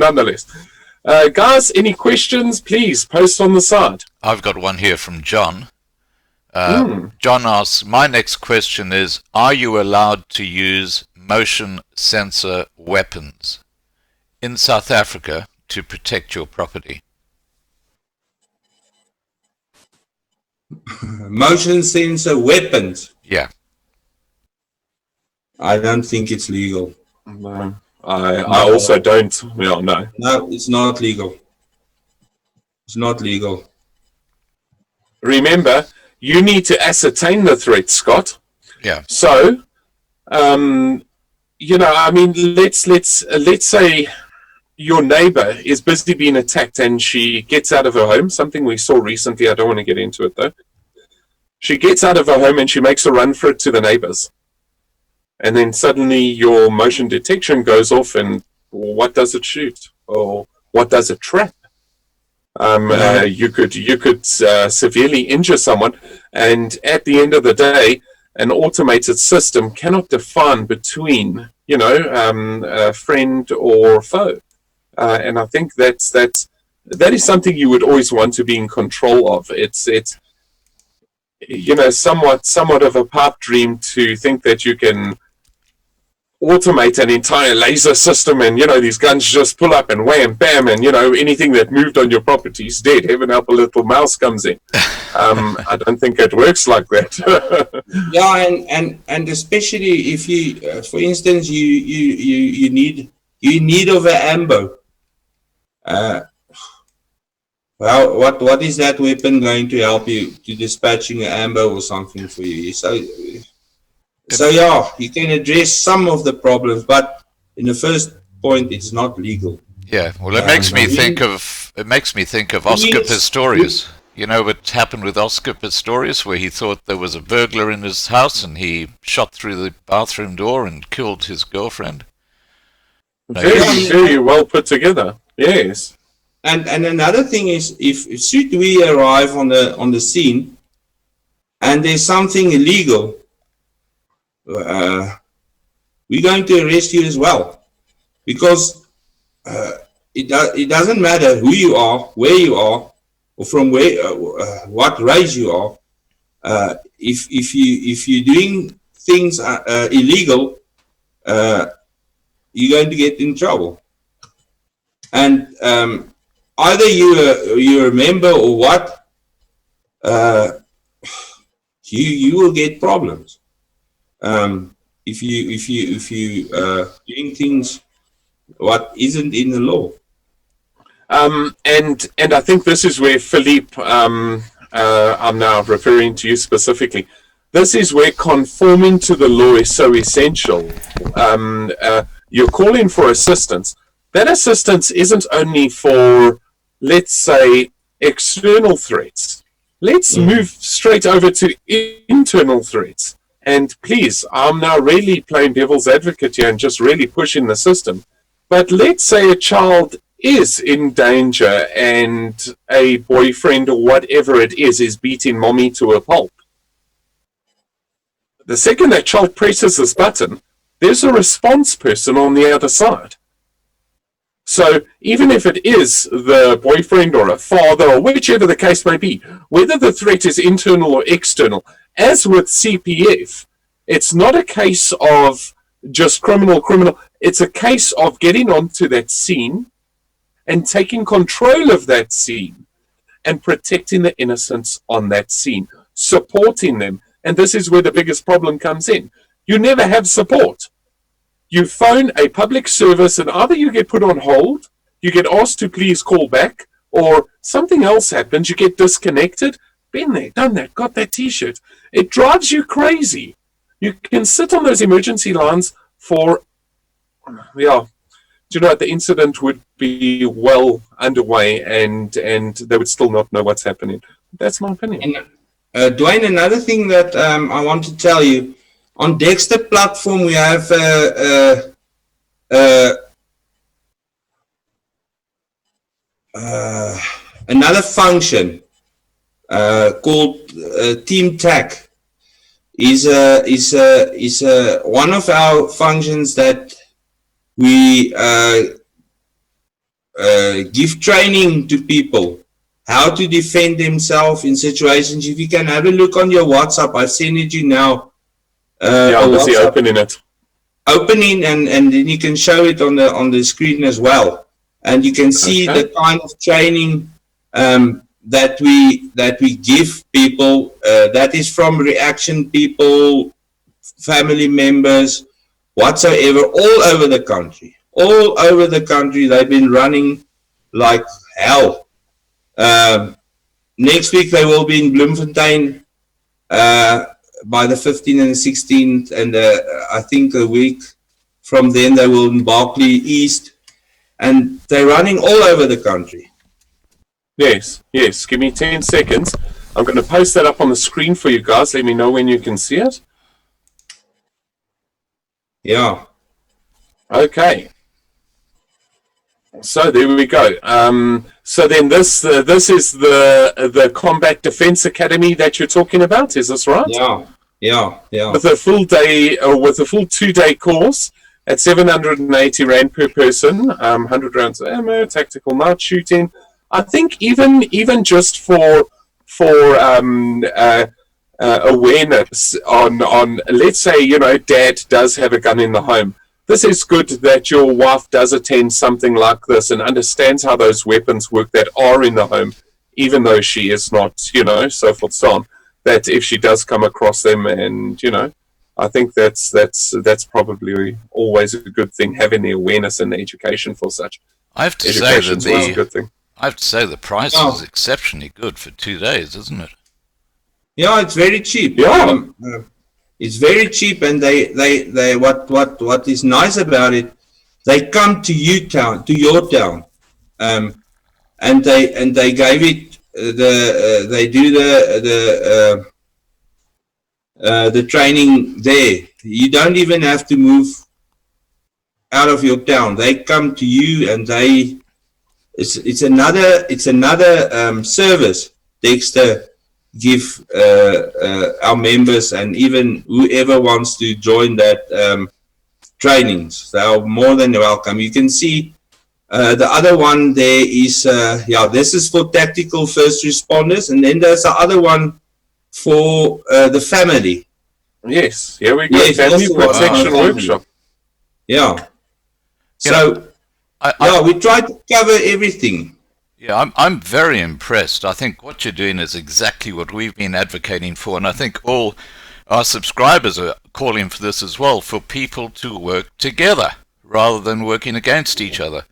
Guys, any questions, please post on the side.
I've got one here from John. John asks, my next question is, are you allowed to use motion sensor weapons in South Africa to protect your property?
Motion sensor weapons?
Yeah.
I don't think it's legal.
No, I also don't. No.
No, it's not legal. It's not legal.
Remember, you need to ascertain the threat, Scott.
Yeah.
So, let's say your neighbor is busy being attacked and she gets out of her home, something we saw recently. I don't want to get into it though. She gets out of her home and she makes a run for it to the neighbors. And then suddenly your motion detection goes off, and what does it shoot? Or what does it trap? You could severely injure someone, and at the end of the day, an automated system cannot define between, a friend or foe. And I think that is something you would always want to be in control of. It's somewhat of a pipe dream to think that you can automate an entire laser system and, these guns just pull up and wham, bam, and, anything that moved on your property is dead. Heaven help a little mouse comes in. I don't think it works like that.
Yeah, and especially if you, for instance, you need of an ambo. Well, what is that weapon going to help you to dispatching an ambo or something for you? So yeah, you can address some of the problems, but in the first point, it's not legal.
Yeah, well, it makes me think of Oscar Pistorius. You know what happened with Oscar Pistorius, where he thought there was a burglar in his house and he shot through the bathroom door and killed his girlfriend.
Very well put together. Yes.
And another thing is, if should we arrive on the scene and there's something illegal, we're going to arrest you as well, because it doesn't matter who you are, where you are, or from where what race you are. If you're doing things illegal, you're going to get in trouble. And either you're a member or what, you will get problems. If you doing things what isn't in the law.
And I think this is where Philippe, I'm now referring to you specifically. This is where conforming to the law is so essential. You're calling for assistance. That assistance isn't only for, let's say, external threats. Let's move straight over to internal threats. And please, I'm now really playing devil's advocate here and just really pushing the system. But let's say a child is in danger and a boyfriend or whatever it is beating mommy to a pulp. The second that child presses this button, there's a response person on the other side. So even if it is the boyfriend or a father or whichever the case may be, whether the threat is internal or external, as with CPF, it's not a case of just criminal. It's a case of getting onto that scene and taking control of that scene and protecting the innocents on that scene, supporting them. And this is where the biggest problem comes in. You never have support. You phone a public service and either you get put on hold, you get asked to please call back, or something else happens, you get disconnected. Been there, done that, got that t-shirt. It drives you crazy. You can sit on those emergency lines for, the incident would be well underway and they would still not know what's happening. That's my opinion.
And, Dwayne, another thing that I want to tell you, on Dexter platform, we have another function called Team TAC. Is one of our functions that we give training to people how to defend themselves in situations. If you can have a look on your WhatsApp, I've sent it you now.
I'm busy opening it.
Opening, and then you can show it on the screen as well, and you can see the kind of training that we give people. That is from Reaction people, family members, whatsoever, all over the country. All over the country, they've been running like hell. Next week they will be in Bloemfontein by the 15th and the 16th, and I think a week from then they will in Berkeley East, and they're running all over the country.
Yes, give me 10 seconds. I'm going to post that up on the screen for you guys. Let me know when you can see it.
Yeah.
Okay. So there we go. So then this is the Combat Defense Academy that you're talking about. Is this right?
Yeah.
With a full day, with a full 2-day course at 780 Rand per person, 100 rounds of ammo, tactical night shooting. I think even just for awareness on let's say, dad does have a gun in the home. This is good that your wife does attend something like this and understands how those weapons work that are in the home, even though she is not, so forth, so on. That if she does come across them, and I think that's probably always a good thing, having the awareness and the education for such.
I have to say that
a good thing.
I have to say the price is exceptionally good for 2 days, isn't it?
Yeah, it's very cheap.
Yeah.
It's very cheap, and they what is nice about it, they come to your town, and they gave it they do the training there. You don't even have to move out of your town. They come to you, and it's another service Dexter give our members, and even whoever wants to join that trainings. They are more than welcome. You can see the other one there is this is for tactical first responders, and then there's the other one for the family.
Yes, here we go. Yes, family protection workshop.
Yeah. So we try to cover everything.
Yeah, I'm very impressed. I think what you're doing is exactly what we've been advocating for, and I think all our subscribers are calling for this as well, for people to work together rather than working against each other.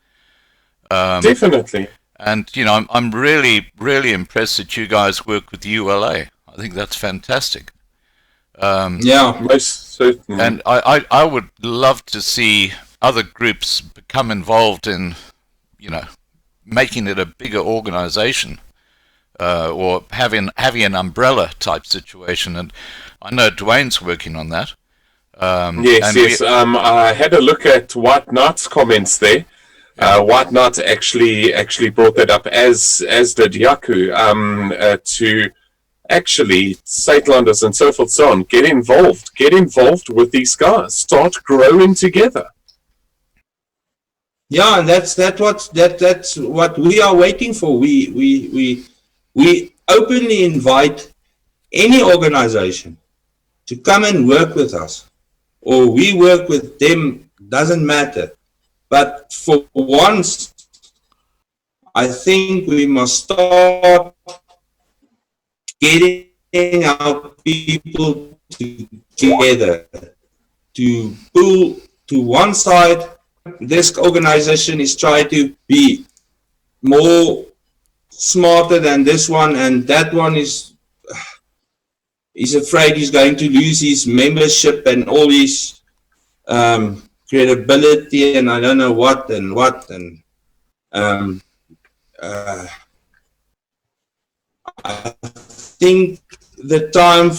Definitely.
And, I'm really, really impressed that you guys work with ULA. I think that's fantastic.
Most certainly.
And I would love to see other groups become involved in, making it a bigger organization, or having an umbrella type situation, and I know Dwayne's working on that.
Yes. I had a look at White Knight's comments there. White Knight actually brought that up, as did Yaku, to actually Saitlanders and so forth, so on. Get involved with these guys. Start growing together.
Yeah, and that's what we are waiting for. We openly invite any organization to come and work with us, or we work with them, doesn't matter. But for once, I think we must start getting our people together to pull to one side. This organization is trying to be more smarter than this one, and that one is afraid he's going to lose his membership and all his credibility, and I don't know what. I think the time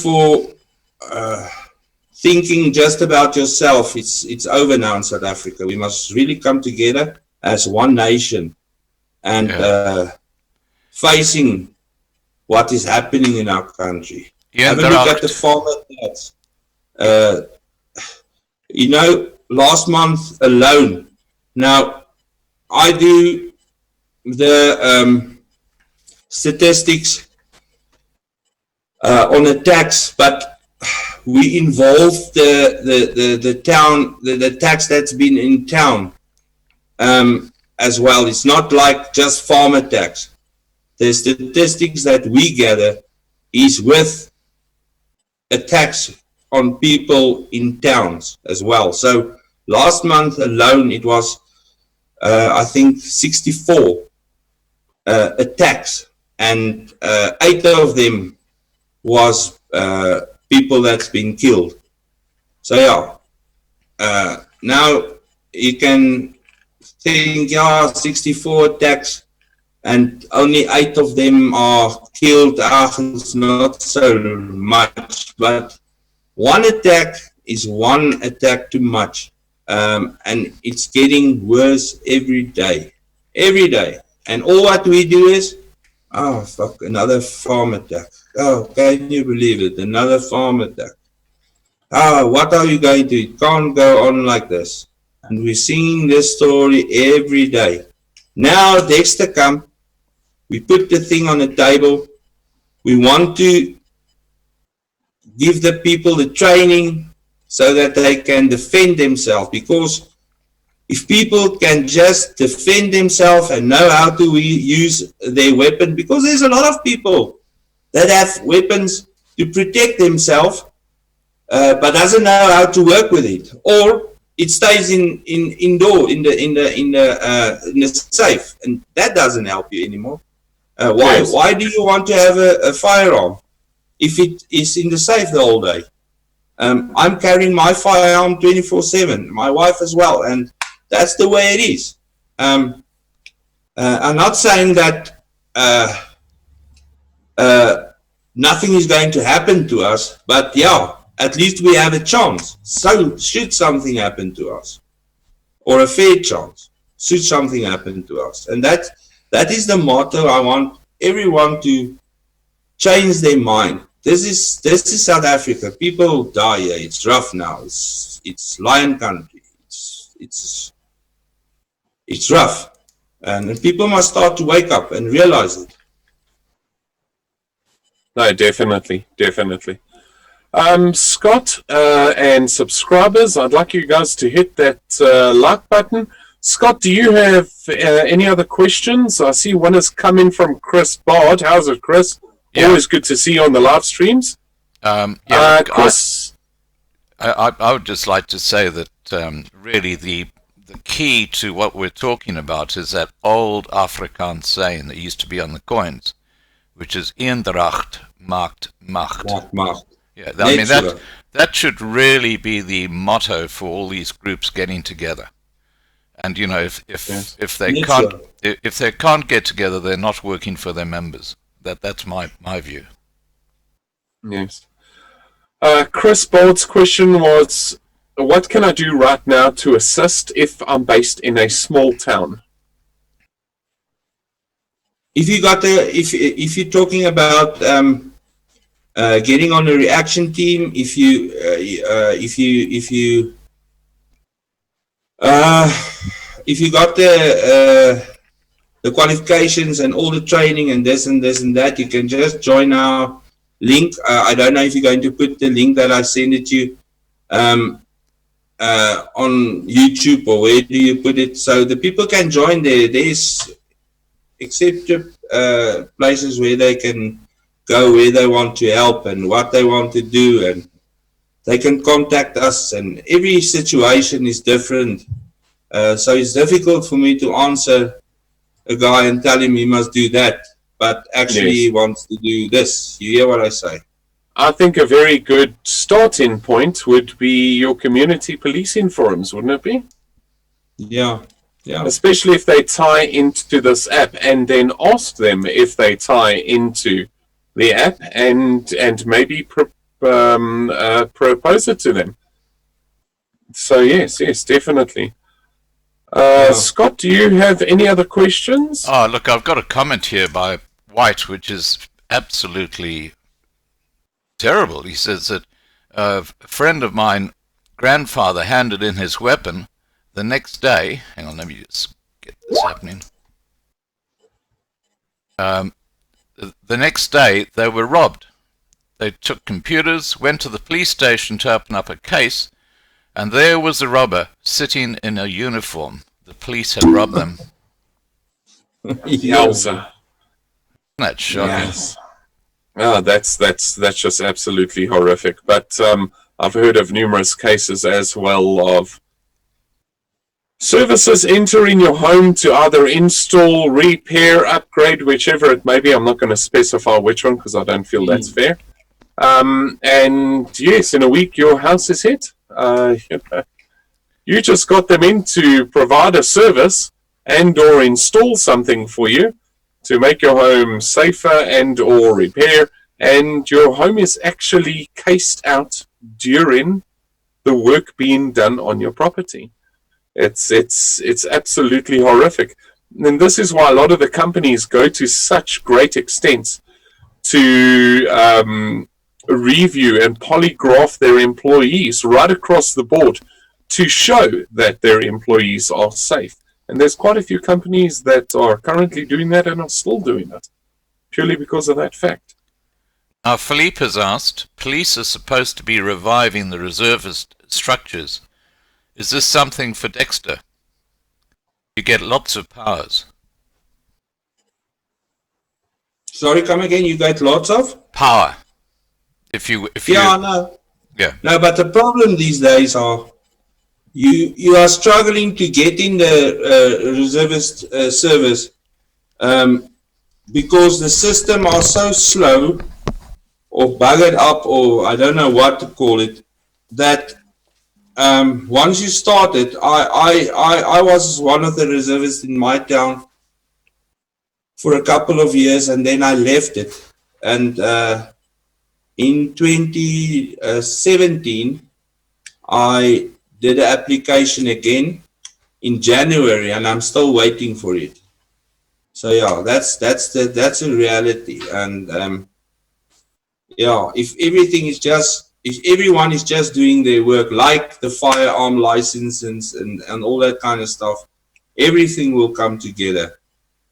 thinking just about yourself. It's over now in South Africa. We must really come together as one nation and facing what is happening in our country. Have a look at the farmer tax. You know, last month alone. Now, I do the statistics on a tax, but we involve the town, the tax that's been in town as well. It's not like just farmer tax. The statistics that we gather is with a tax on people in towns as well. So last month alone, it was, I think, 64 attacks, and 8 of them was people that's been killed. So yeah, now you can think, 64 attacks and only 8 of them are killed. It's not so much, but one attack is one attack too much, and it's getting worse every day. And all what we do is, fuck, another farm attack. Oh, can you believe it? Another farm attack. What are you going to do? It can't go on like this. And we're seeing this story every day. Now Dexter come, we put the thing on the table. We want to give the people the training so that they can defend themselves, because if people can just defend themselves and know how to use their weapon, because there's a lot of people that have weapons to protect themselves, but doesn't know how to work with it, or it stays indoor in the safe, and that doesn't help you anymore. Why do you want to have a firearm if it is in the safe the whole day? I'm carrying my firearm 24/7, my wife as well, and that's the way it is. I'm not saying that nothing is going to happen to us, but yeah, at least we have a chance. So should something happen to us, or a fair chance, should something happen to us, and that is the motto. I want everyone to change their mind. This is South Africa. People die here. It's rough now. It's lion country. It's rough, and people must start to wake up and realize it.
No, definitely. Scott and subscribers, I'd like you guys to hit that like button. Scott, do you have any other questions? I see one is coming from Chris Bard. How's it, Chris? Yeah. Always good to see you on the live streams. Chris,
I would just like to say that really the key to what we're talking about is that old Afrikaans saying that used to be on the coins, which is eendracht maakt macht. Yeah, I mean that should really be the motto for all these groups getting together. And you know, if they can't get together, they're not working for their members. That's my view.
Yes. Chris Bold's question was, what can I do right now to assist if I'm based in a small town?
If you got if you're talking about getting on a reaction team, if you got the qualifications and all the training and this and that, you can just join our link. I don't know if you're going to put the link that I sent it to you on YouTube, or where do you put it, so the people can join there. There's accepted places where they can go, where they want to help and what they want to do, and they can contact us, and every situation is different. So it's difficult for me to answer a guy and tell him he must do that, but actually he wants to do this. You hear what I say?
I think a very good starting point would be your community policing forums, wouldn't it be?
Yeah.
Especially if they tie into this app, and then ask them if they tie into the app, and maybe propose it to them. So yes, definitely. Scott, do you have any other questions?
Oh, look, I've got a comment here by White, which is absolutely terrible. He says that a friend of mine, grandfather, handed in his weapon the next day. Hang on, let me just get this happening. The next day, they were robbed. They took computers, went to the police station to open up a case, and there was the robber sitting in a uniform. The police had robbed them.
Yowza.
That's shocking.
Yes. Oh, that's just absolutely horrific. But I've heard of numerous cases as well of services entering your home to either install, repair, upgrade, whichever it may be. I'm not going to specify which one because I don't feel that's fair. And yes, in a week your house is hit. You just got them in to provide a service and or install something for you to make your home safer and or repair, and your home is actually cased out during the work being done on your property. It's absolutely horrific. And this is why a lot of the companies go to such great extents to review and polygraph their employees right across the board to show that their employees are safe. And there's quite a few companies that are currently doing that and are still doing it, purely because of that fact.
Now, Philippe has asked, police are supposed to be reviving the reservist structures. Is this something for Dexter? You get lots of powers.
Sorry, come again. You get lots of
Power. If
yeah,
you
no,
yeah.
no. But the problem these days are you are struggling to get in the reservist service because the system are so slow or buggered up, or I don't know what to call it, that once you started, I was one of the reservists in my town for a couple of years, and then I left it. And in 2017, I did an application again in January, and I'm still waiting for it. So yeah, that's a reality. And yeah, if everyone is just doing their work, like the firearm licenses and all that kind of stuff, everything will come together.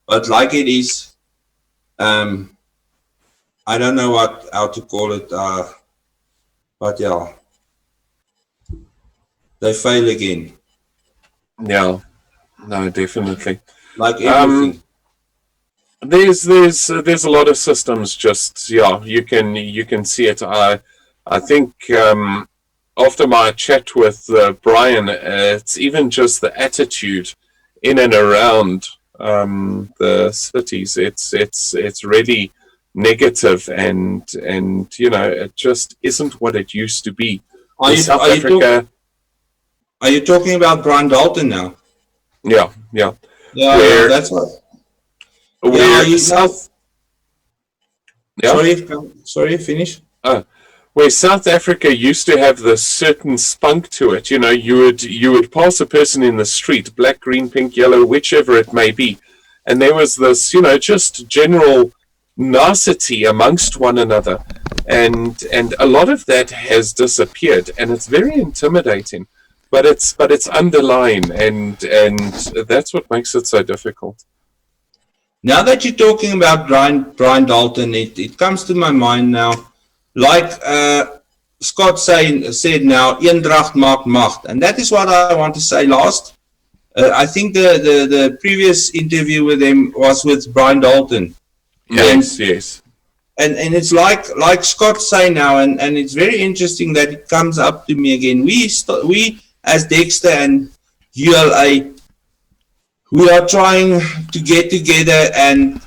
But like it is, I don't know how to call it, but yeah, they fail again.
Yeah, no, definitely.
Like everything.
There's a lot of systems. Just you can see it. I think after my chat with Brian, it's even just the attitude in and around the cities. It's really negative, and it just isn't what it used to be. South Africa.
Are you talking about Brian Dalton now?
Yeah.
Yeah, that's what. Sorry, finish.
Where South Africa used to have this certain spunk to it, you would pass a person in the street, black, green, pink, yellow, whichever it may be, and there was this, just general nicety amongst one another, and a lot of that has disappeared, and it's very intimidating, but it's underlying, and that's what makes it so difficult.
Now that you're talking about Brian Dalton, it comes to my mind now, like Scott said now, eendracht maakt macht. And that is what I want to say last. I think the previous interview with him was with Brian Dalton.
Yes.
And it's like Scott say now, and it's very interesting that it comes up to me again. We as Dexter and ULA, we are trying to get together and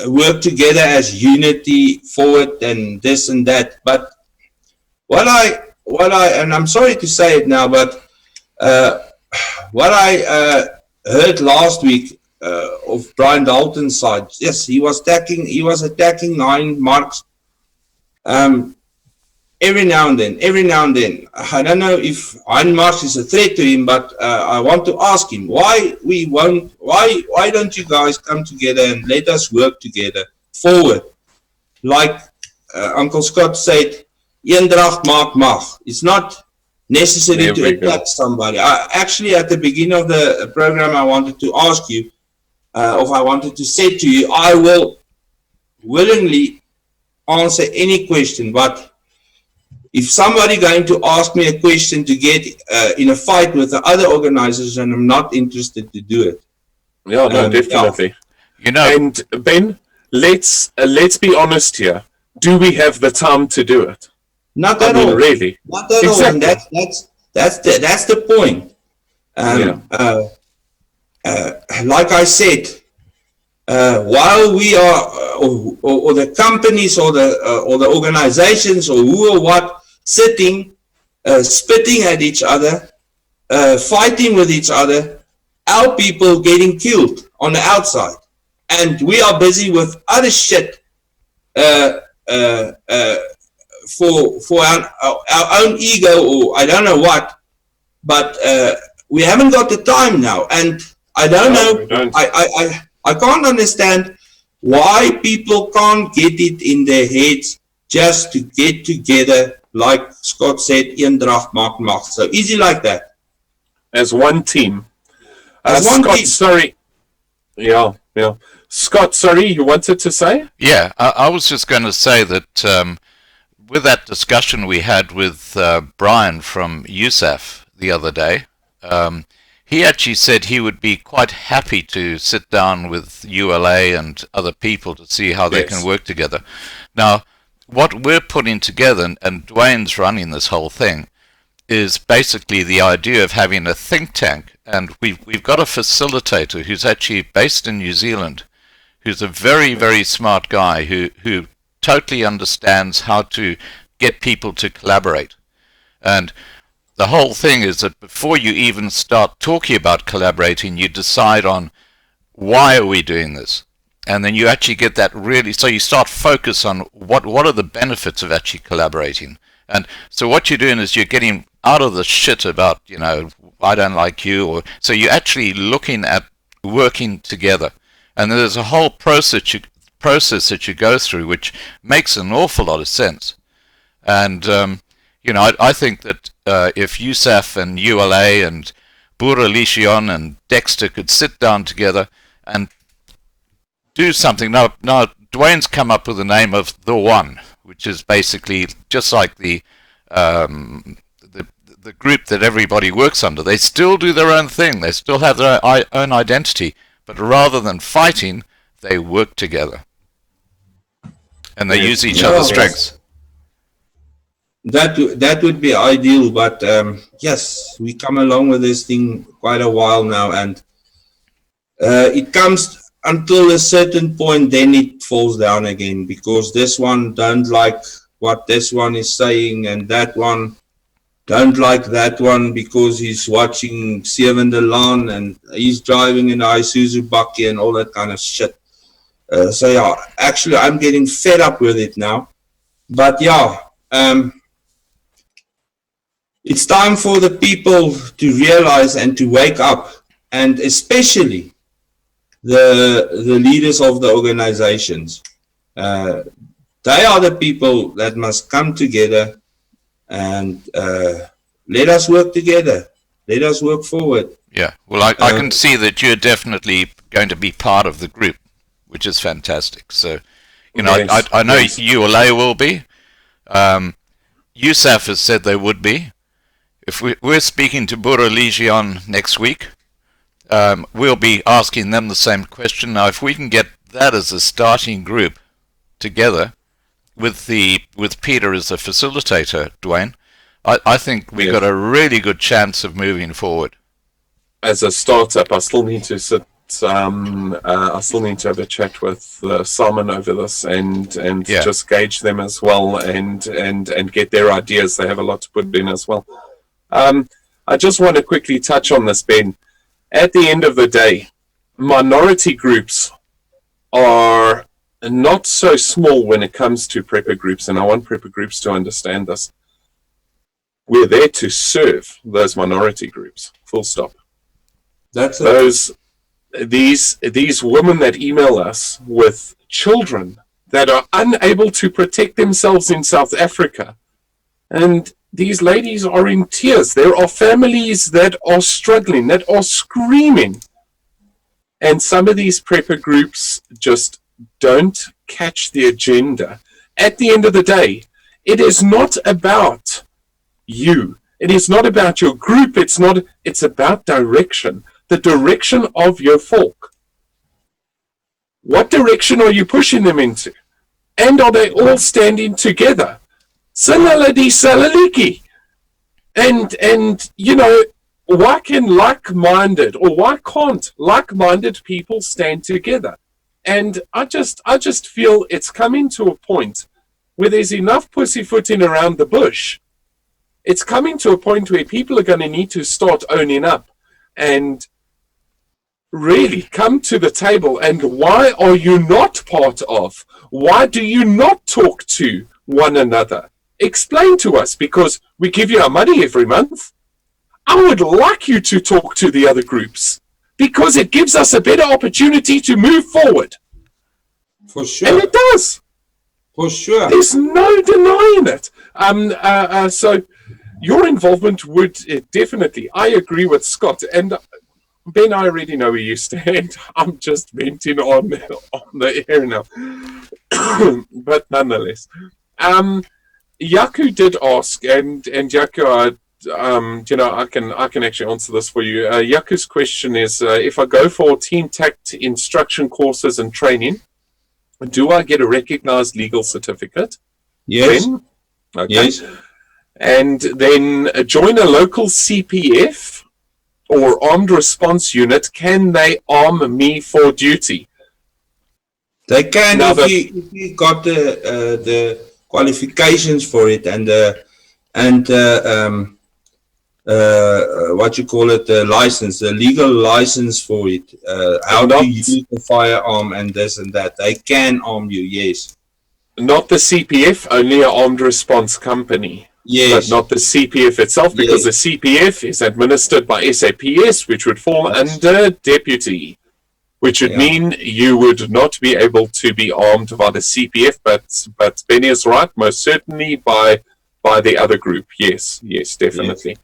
work together as unity forward and this and that. But what I and I'm sorry to say it now, but what I heard last week of Brian Dalton's side, yes, he was attacking 9 marks. every now and then. I don't know if Einmars is a threat to him, but I want to ask him why don't you guys come together and let us work together forward? Like Uncle Scott said, eendracht maak mag. It's not necessary to attack somebody. Actually, at the beginning of the program, I wanted to ask you, or I wanted to say to you, I will willingly answer any question, but if somebody going to ask me a question to get in a fight with the other organizers, and I'm not interested to do it.
Yeah, no, definitely.
Yeah.
And Ben, let's be honest here. Do we have the time to do it?
Not at all.
Really.
Not at all. And that's the point. Like I said, while we are, or the companies, or the organizations, or who or what, sitting, spitting at each other, fighting with each other, our people getting killed on the outside, and we are busy with other shit for our own ego, or I don't know what, but we haven't got the time now, and I don't know. I can't understand why people can't get it in their heads just to get together, like Scott said, eendracht maak mag. So easy like that.
As one team.
As one
Scott,
team.
sorry. Yeah. Scott, sorry, you wanted to say?
Yeah, I was just going to say that with that discussion we had with Brian from USAF the other day, he actually said he would be quite happy to sit down with ULA and other people to see how they can work together. Now, what we're putting together, and Dwayne's running this whole thing, is basically the idea of having a think tank. And we've got a facilitator who's actually based in New Zealand, who's a very, very smart guy who totally understands how to get people to collaborate. And the whole thing is that before you even start talking about collaborating, you decide on why are we doing this? And then you actually get that really, so you start focus on what are the benefits of actually collaborating. And so what you're doing is you're getting out of the shit about, I don't like you, or so you're actually looking at working together. And there's a whole process that you go through which makes an awful lot of sense. And I think that if USAF and ULA and POLISIE and Dexter could sit down together and do something. Now Dwayne's come up with the name of The One, which is basically just like the group that everybody works under. They still do their own thing. They still have their own identity. But rather than fighting, they work together. And they use each other's strengths.
That would be ideal, but yes, we come along with this thing quite a while now, and it comes until a certain point, then it falls down again, because this one don't like what this one is saying, and that one don't like that one because he's watching Seven de Laan and he's driving an Isuzu bakkie and all that kind of shit. So yeah, actually I'm getting fed up with it now, but yeah, it's time for the people to realize and to wake up, and especially the leaders of the organizations. They are the people that must come together and let us work together. Let us work forward.
Yeah, well, I can see that you're definitely going to be part of the group, which is fantastic. So, yes, I know ULA will be. USAF has said they would be. If we're speaking to POLISIE next week, we'll be asking them the same question. Now, if we can get that as a starting group together, with Peter as a facilitator, Dwayne, I think we've got a really good chance of moving forward.
As a startup, I still need to sit. I still need to have a chat with Simon over this and just gauge them as well and get their ideas. They have a lot to put in as well. I just want to quickly touch on this, Ben. At the end of the day, minority groups are not so small when it comes to prepper groups, and I want prepper groups to understand this. We're there to serve those minority groups, full stop.
That's it.
These women that email us with children that are unable to protect themselves in South Africa, and these ladies are in tears. There are families that are struggling, that are screaming, and some of these prepper groups just don't catch the agenda. At the end of the day, it is not about you. It is not about your group. It's about direction. The direction of your folk. What direction are you pushing them into? And are they all standing together? Salaladi salaliki. And you know, why can like-minded, or why can't like-minded people stand together? And I just feel it's coming to a point where there's enough pussyfooting around the bush. It's coming to a point where people are going to need to start owning up and really come to the table. And why are you not part of? Why do you not talk to one another? Explain to us, because we give you our money every month. I would like you to talk to the other groups, because it gives us a better opportunity to move forward.
For sure.
And it does.
For sure.
There's no denying it. So your involvement would definitely, I agree with Scott, and Ben, I already know where you stand. I'm just venting on the air now. But nonetheless, Yaku did ask, and Yaku, you know, I can actually answer this for you. Yaku's question is, if I go for team tact instruction courses and training, do I get a recognized legal certificate?
Yes.
Ben? Okay.
Yes.
And then join a local CPF or armed response unit. Can they arm me for duty?
They can,
Now
if you got the qualifications for it, and what you call it, the license, the legal license for it, how to use the firearm and this and that. They can arm you, yes.
Not the CPF, only an armed response company.
Yes.
But not the CPF itself, because the CPF is administered by SAPS, which would fall under deputy, which would mean you would not be able to be armed by the CPF, but Benny is right, most certainly by the other group. Yes, definitely.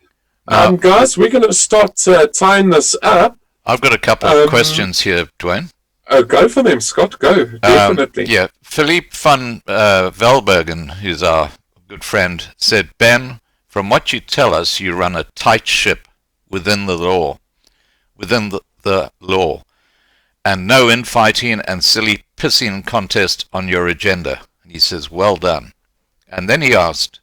Yes.
Guys, we're going to start tying this up.
I've got a couple of questions here, Dwayne.
Oh, go for them, Scott. Go, definitely.
Yeah, Philippe van Velbergen, who's our good friend, said, Ben, from what you tell us, you run a tight ship within the law, and no infighting and silly pissing contest on your agenda. And he says, well done. And then he asked,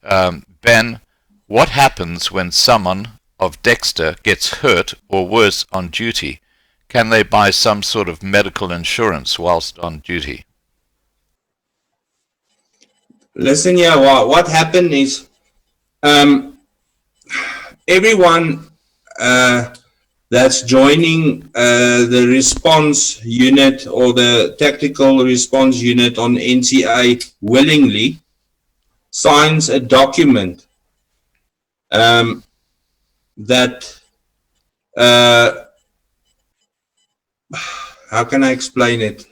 Ben, what happens when someone of Dexter gets hurt or worse on duty? Can they buy some sort of medical insurance whilst on duty?
Listen here, what happened is everyone that's joining the response unit or the tactical response unit on NCA willingly signs a document that how can I explain it?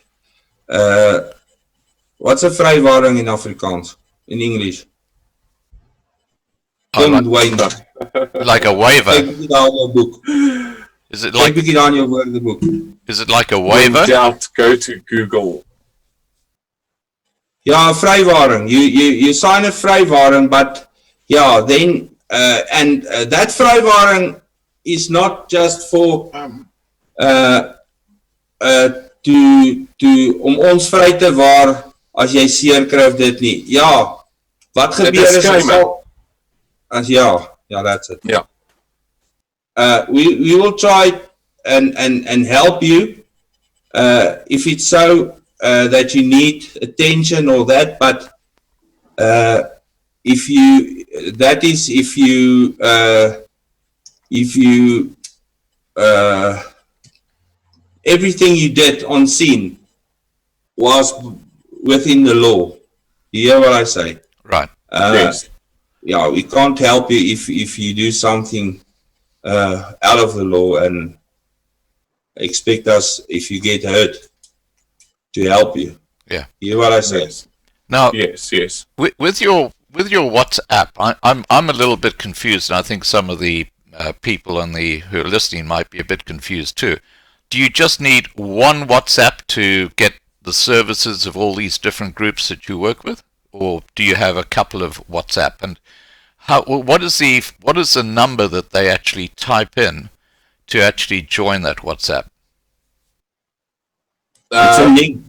What's a vrywaring in Afrikaans? In English?
Like a waiver. Is it like? Is it like a waiver?
Doubt, go to Google.
Ja, vrywaring. You sign a vrywaring, but yeah, then that vrywaring is not just for om ons vry te waar as jy seer kry of dit nie. Ja, wat gebeur is as that's it.
Yeah.
We will try and help you if it's so that you need attention or that, but if you everything you did on scene was within the law. You hear what I say?
Right.
Yes.
Yeah, we can't help you if you do something out of the law, and expect us, if you get hurt, to help you.
Yeah.
You hear what I say?
Yes.
Now,
Yes.
with your WhatsApp, I'm a little bit confused, and I think some of the people who are listening might be a bit confused too. Do you just need one WhatsApp to get the services of all these different groups that you work with, or do you have a couple of WhatsApp? And what is the number that they actually type in to actually join that WhatsApp?
It's a link.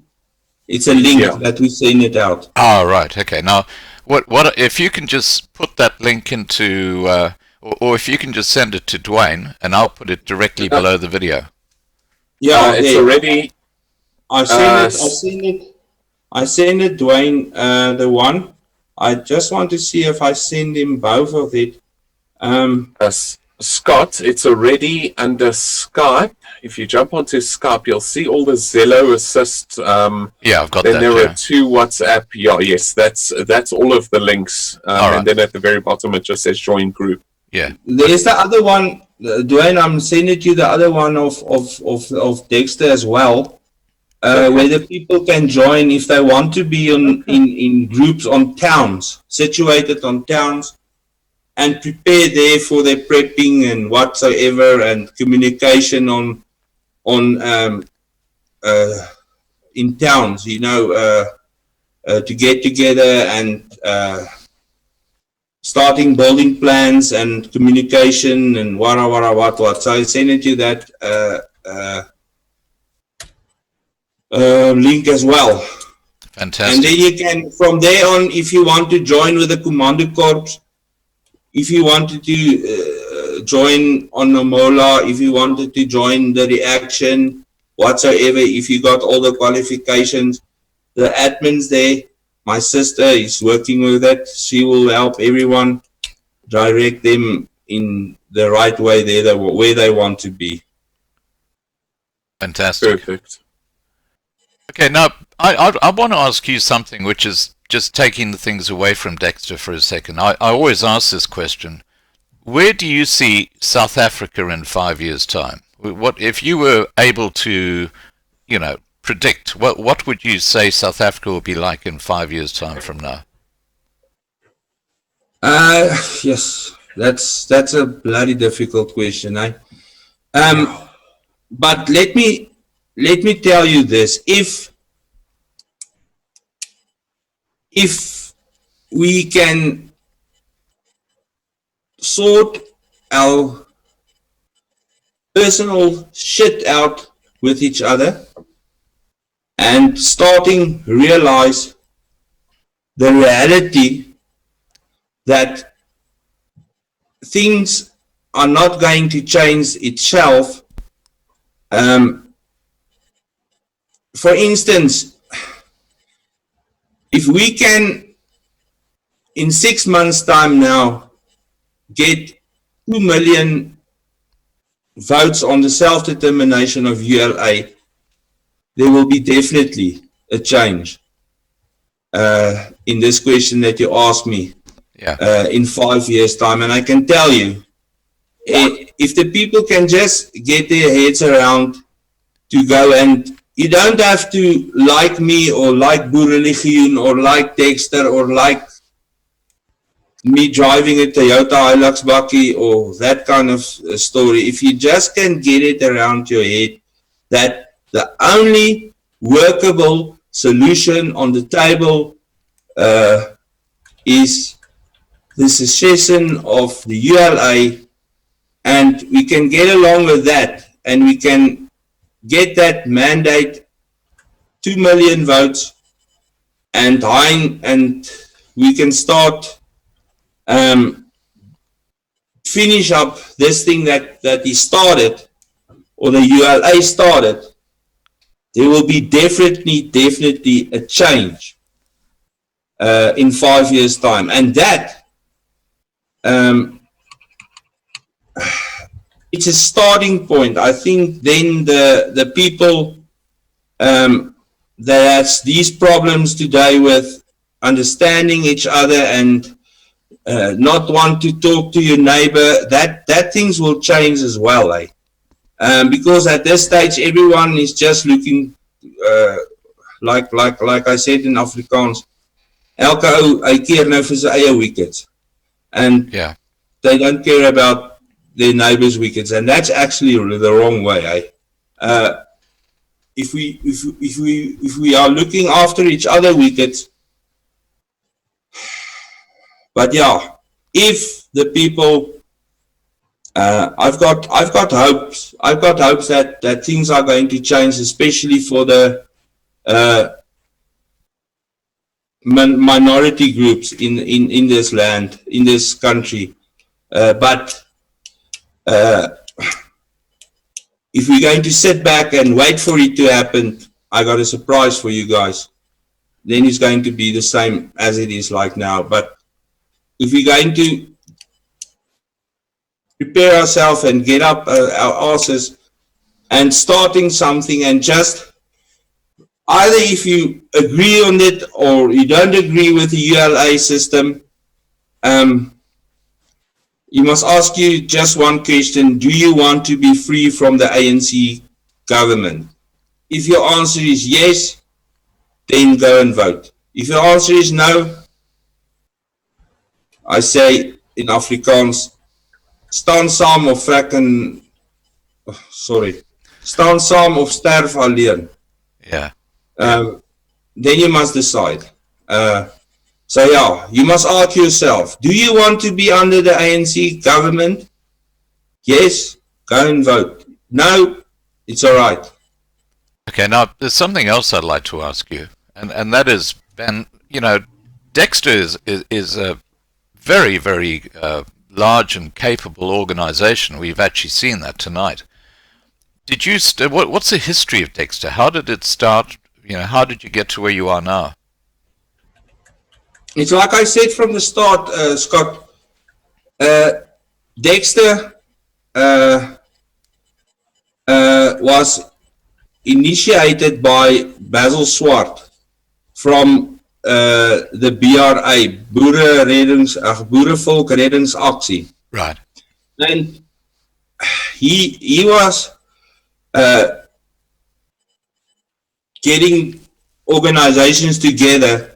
It's a link
Yeah.
that we send it out.
Ah, right. Okay. Now, what if you can just put that link into, or if you can just send it to Dwayne, and I'll put it directly below the video.
Yeah,
It's already.
I send it, Dwayne, the one. I just want to see if I send him both of it.
Scott, it's already under Skype. If you jump onto Skype, you'll see all the Zello assist.
Yeah, I've got
Then
that.
there
Yeah.
are 2 WhatsApp. Yeah, yes, that's all of the links.
All right.
And then at the very bottom, it just says join group.
Yeah.
There's the other one, Dwayne. I'm sending you the other one of Dexter as well, where the people can join if they want to be in groups on towns, situated on towns, and prepare there for their prepping and whatsoever, and communication in towns, to get together and starting building plans and communication and what. So I send you that link as well.
Fantastic.
And then you can, from there on, if you want to join with the Commando Corps, if you wanted to join on Namola, if you wanted to join the Reaction, whatsoever, if you got all the qualifications, the admins there, my sister is working with that. She will help everyone, direct them in the right way there, where they want to be.
Fantastic.
Perfect.
Okay, now I want to ask you something which is just taking the things away from Dexter for a second. I always ask this question. Where do you see South Africa in 5 years' time? What if you were able to, predict, what would you say South Africa will be like in 5 years' time from now?
Yes, that's a bloody difficult question, eh? But let me tell you this: if we can sort our personal shit out with each other and starting realize the reality that things are not going to change itself. For instance, if we can in 6 months' time now get 2 million votes on the self-determination of ULA, there will be definitely a change in this question that you asked me.
Yeah.
In 5 years' time. And I can tell you, if the people can just get their heads around to go, and you don't have to like me or like Boer Religion or like Dexter or like me driving a Toyota Hilux bakkie or that kind of story. If you just can get it around your head that the only workable solution on the table is the secession of the ULA, and we can get along with that, and we can get that mandate 2 million votes, and we can start finish up this thing that he started, or the ULA started. There will be definitely a change in 5 years' time, and that it's a starting point. I think then the people that's these problems today with understanding each other and not want to talk to your neighbor, that things will change as well, eh? Because at this stage, everyone is just looking, like I said in Afrikaans, elke ou hy keer nou vir sy eie wickets, and they don't care about their neighbors' wickets, and that's actually the wrong way, eh? If we are looking after each other wickets, but yeah, if the people, I've got hopes that things are going to change, especially for the minority groups in this land, in this country. But if we're going to sit back and wait for it to happen, I got a surprise for you guys. Then it's going to be the same as it is like now. But if we're going to prepare ourselves and get up our asses and starting something, and just either if you agree on it or you don't agree with the ULA system, you must ask you just one question: do you want to be free from the ANC government? If your answer is yes, then go and vote. If your answer is no, I say in Afrikaans, staan saam of staan saam of sterf alleen.
Yeah.
Then you must decide. So yeah, you must ask yourself, do you want to be under the ANC government? Yes, go and vote. No, it's all right.
Okay, now there's something else I'd like to ask you, and that is, Ben, you know, Dexter is a very, very large and capable organization. We've actually seen that tonight. Did you, what's the history of Dexter? How did it start? You know, how did you get to where you are now?
It's like I said from the start, Scott. Dexter was initiated by Basil Swart from the BRA, Boerevolk Reddingsaksie.
Right.
And he was getting organizations together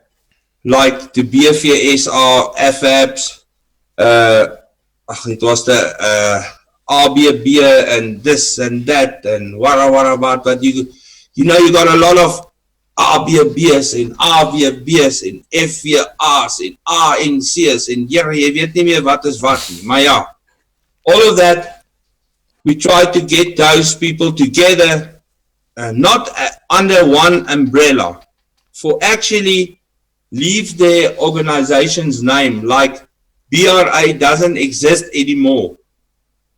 like the BFSR, FABs, it was the RBB and this and that and what about, but you know, you got a lot of RBBs and RBBs and FVRs and RNCs and jy weet nie meer wat is wat nie. Maar ja, all of that, we tried to get those people together, not under one umbrella, for actually leave their organization's name, like BRA doesn't exist anymore.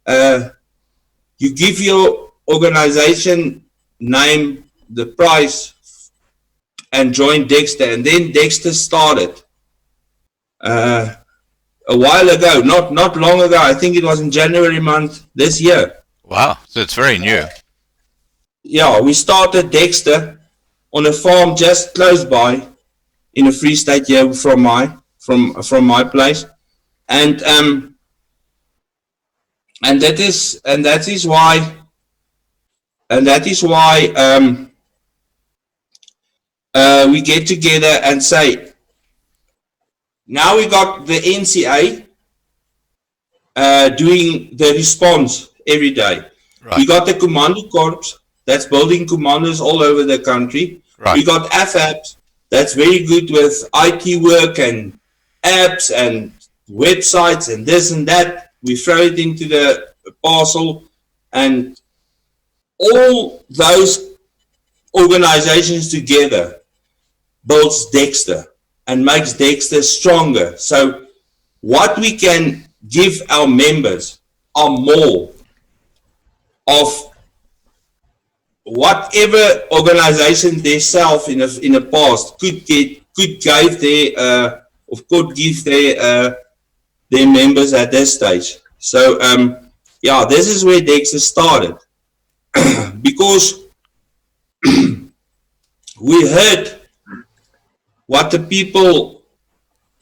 You give your organization name the price and join Dexter, and then Dexter started a while ago, not long ago. I think it was in January month this year.
Wow, so it's very new.
Yeah, we started Dexter on a farm just close by in a Free State here from my place, and that is why we get together and say, now we got the NCA doing the response every day. Right. We got the commando corps that's building commandos all over the country. Right. We got FABs that's very good with IT work and apps and websites and this and that. We throw it into the parcel, and all those organizations together builds Dexter and makes Dexter stronger. So what we can give our members are more of whatever organization they self in the past could give their members at this stage. So yeah, this is where Dexter started. Because we heard what the people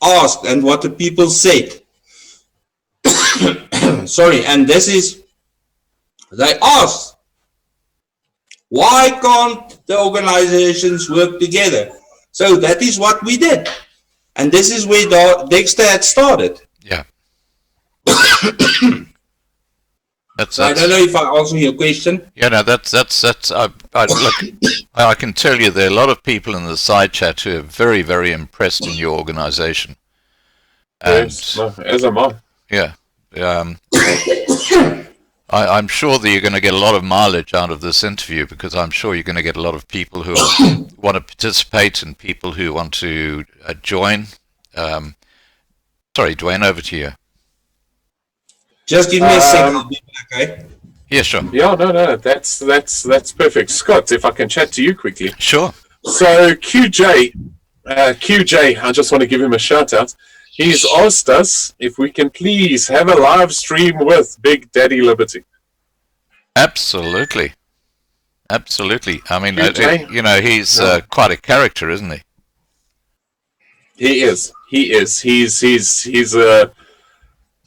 asked and what the people said. Sorry, and this is, they asked, why can't the organizations work together? So that is what we did. And this is where Dexter had started.
Yeah. That's,
I don't know if I answer your question.
Yeah, no, that's. Look, I can tell you there are a lot of people in the side chat who are very, very impressed in your organisation.
Yes, no, as am I.
Yeah. I'm sure that you're going to get a lot of mileage out of this interview, because I'm sure you're going to get a lot of people who want to participate and people who want to join. Sorry, Dwayne, over to you.
Just give me a second, okay?
Yeah, sure.
Yeah, no, that's perfect. Scott, if I can chat to you quickly.
Sure.
So QJ, I just want to give him a shout out. He's asked us if we can please have a live stream with Big Daddy Liberty.
Absolutely. Absolutely. I mean,
QJ?
you know, he's quite a character, isn't he?
He is. He's a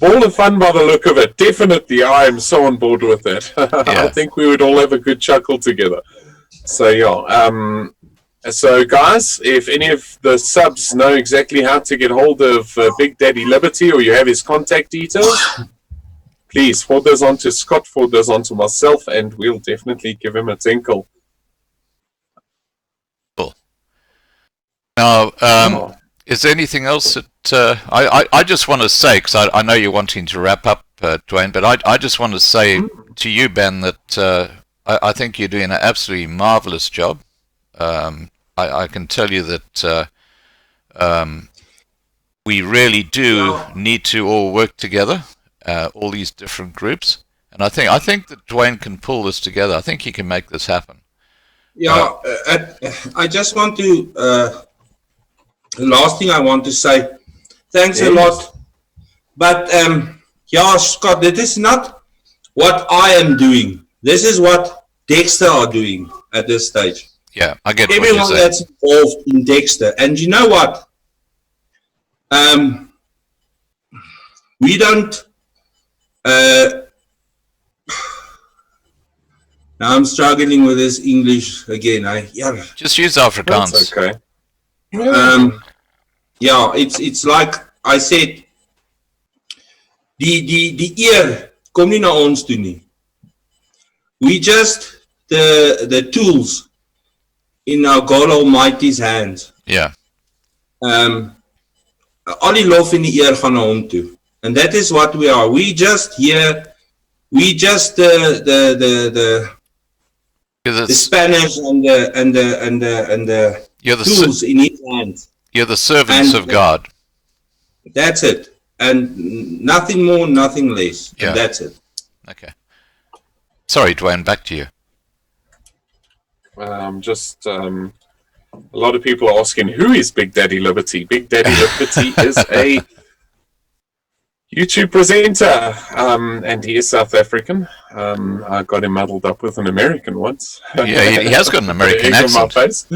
ball of fun by the look of it. Definitely, I am so on board with that.
Yeah.
I think we would all have a good chuckle together. So yeah. So guys, if any of the subs know exactly how to get hold of Big Daddy Liberty, or you have his contact details, please forward those on to Scott, forward those on to myself, and we'll definitely give him a tinkle.
Cool. Now, is there anything else that I just want to say, because I know you're wanting to wrap up, Dwayne, but I just want to say to you, Ben, that I think you're doing an absolutely marvelous job. I can tell you that we really do need to all work together, all these different groups, and I think that Dwayne can pull this together. I think he can make this happen.
Yeah, I just want to, the last thing I want to say, thanks a lot, but yeah, Scott, that is not what I am doing. This is what Dexter are doing at this stage.
Yeah, I get
everyone
what you're saying.
that's involved in Dexter. And you know what? We don't... now I'm struggling with this English again.
Just use Afrikaans.
That's okay.
Yeah, it's like I said, die eer kom nie na ons toe nie. We just the tools in our God Almighty's hands.
Yeah.
Al die lof en die eer gaan na hom toe. And that is what we are. We just here, we just the Spanish and the tools in his hands.
You're the servants of God.
That's it. And nothing more, nothing less.
Yeah.
And that's it.
Okay. Sorry, Dwayne, back to you.
A lot of people are asking, who is Big Daddy Liberty? Big Daddy Liberty is a YouTube presenter, and he is South African. I got him muddled up with an American once.
Yeah, he has got an American accent.
My face.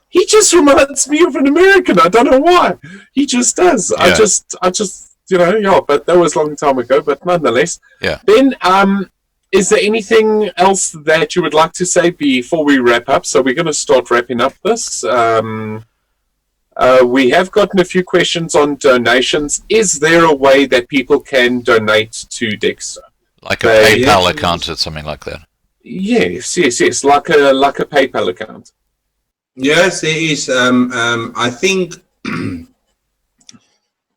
He just reminds me of an American. I don't know why. He just does. Yeah. I just, yeah, but that was a long time ago, but nonetheless.
Yeah.
Then, is there anything else that you would like to say before we wrap up? So we're going to start wrapping up this. We have gotten a few questions on donations. Is there a way that people can donate to Dexter?
Like a PayPal account or something like that?
Yes. Like a PayPal account.
Yes, there is. I think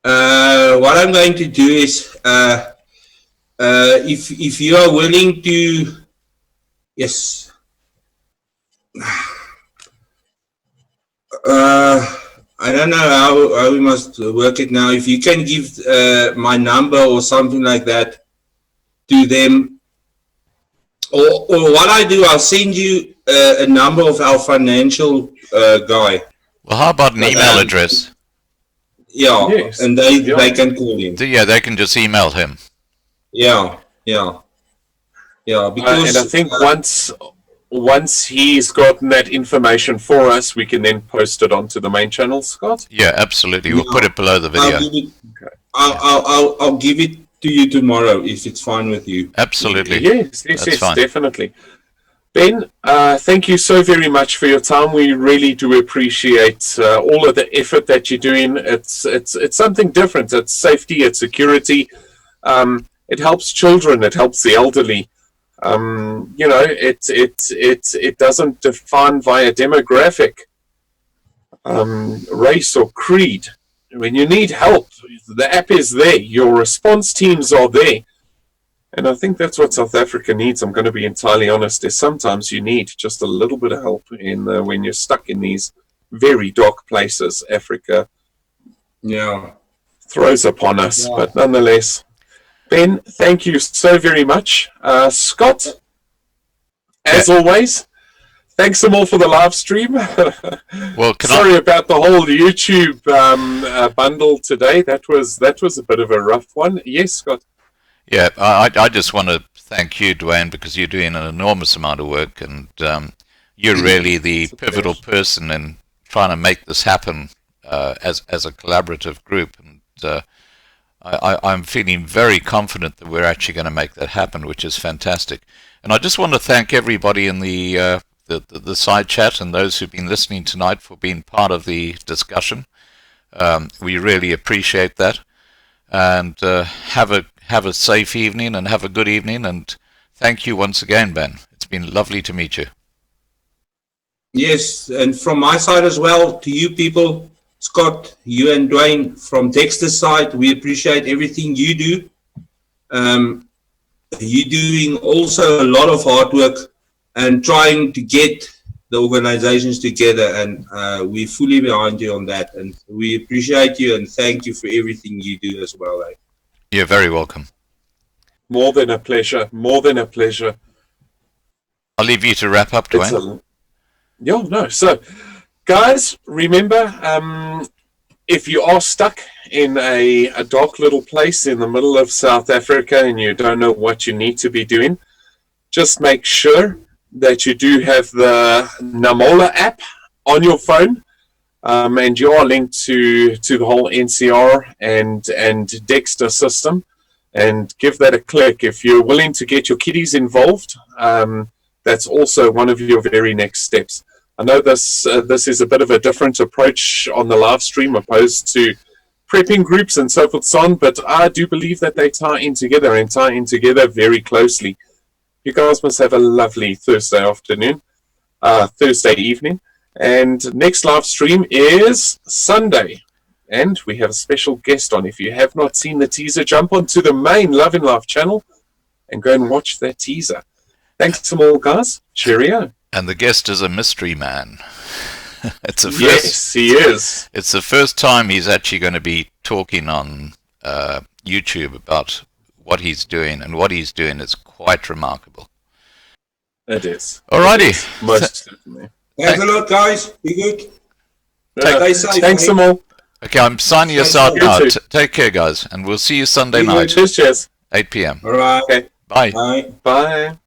what I'm going to do is, if you are willing to, yes. I don't know how we must work it now. If you can give my number or something like that to them, or what I do, I'll send you a number of our financial guy.
Well, how about an email address?
Yeah, yes. And they can call him.
Yeah, they can just email him.
Yeah. Because
and I think once he's gotten that information for us, we can then post it onto the main channel, Scott?
Yeah, absolutely. We'll put it below the video.
I'll give it to you tomorrow if it's fine with you.
Yes,
Absolutely.
yes,
That's
yes,
fine.
definitely. Ben, thank you so very much for your time. We really do appreciate all of the effort that you're doing. It's something different. It's safety, it's security. It helps children. It helps the elderly. It doesn't define via demographic, race or creed. When you need help, the app is there. Your response teams are there. And I think that's what South Africa needs. I'm going to be entirely honest. Is sometimes you need just a little bit of help when you're stuck in these very dark places. Africa throws upon us. Yeah. But nonetheless, Ben, thank you so very much. Scott, as always, thanks some more for the live stream.
Well,
sorry about the whole YouTube bundle today. That was a bit of a rough one. Yes, Scott.
Yeah, I just want to thank you, Dwayne, because you're doing an enormous amount of work, and you're really the pivotal person in trying to make this happen as a collaborative group. And I'm feeling very confident that we're actually going to make that happen, which is fantastic. And I just want to thank everybody in the side chat and those who've been listening tonight for being part of the discussion. We really appreciate that. And have a safe evening and have a good evening, and thank you once again, Ben. It's been lovely to meet you.
Yes, and from my side as well, to you people, Scott, you and Dwayne, from Dexter's side, we appreciate everything you do. You're doing also a lot of hard work and trying to get the organizations together, and we're fully behind you on that, and we appreciate you and thank you for everything you do as well.
You're very welcome.
More than a pleasure. More than a pleasure.
I'll leave you to wrap up, Dwayne.
So, guys, remember, if you are stuck in a dark little place in the middle of South Africa and you don't know what you need to be doing, just make sure that you do have the Namola app on your phone. And you are linked to the whole NCR and Dexter system, and give that a click. If you're willing to get your kiddies involved, that's also one of your very next steps. I know this is a bit of a different approach on the live stream opposed to prepping groups and so forth on, but I do believe that they tie in together very closely. You guys must have a lovely Thursday evening. And next live stream is Sunday. And we have a special guest on. If you have not seen the teaser, jump onto the main Love in Life channel and go and watch that teaser. Thanks some all, guys. Cheerio.
And the guest is a mystery man.
Yes, he is.
It's the first time he's actually going to be talking on YouTube about what he's doing, and what he's doing is quite remarkable.
It is.
Alrighty.
Most certainly.
Thanks a lot, guys. Be good.
Stay safe. Thanks some more.
Okay, I'm signing us out now. Take care, guys, and we'll see you Sunday night.
Cheers.
8 p.m.
All right.
Okay.
Bye.
Bye.
Bye.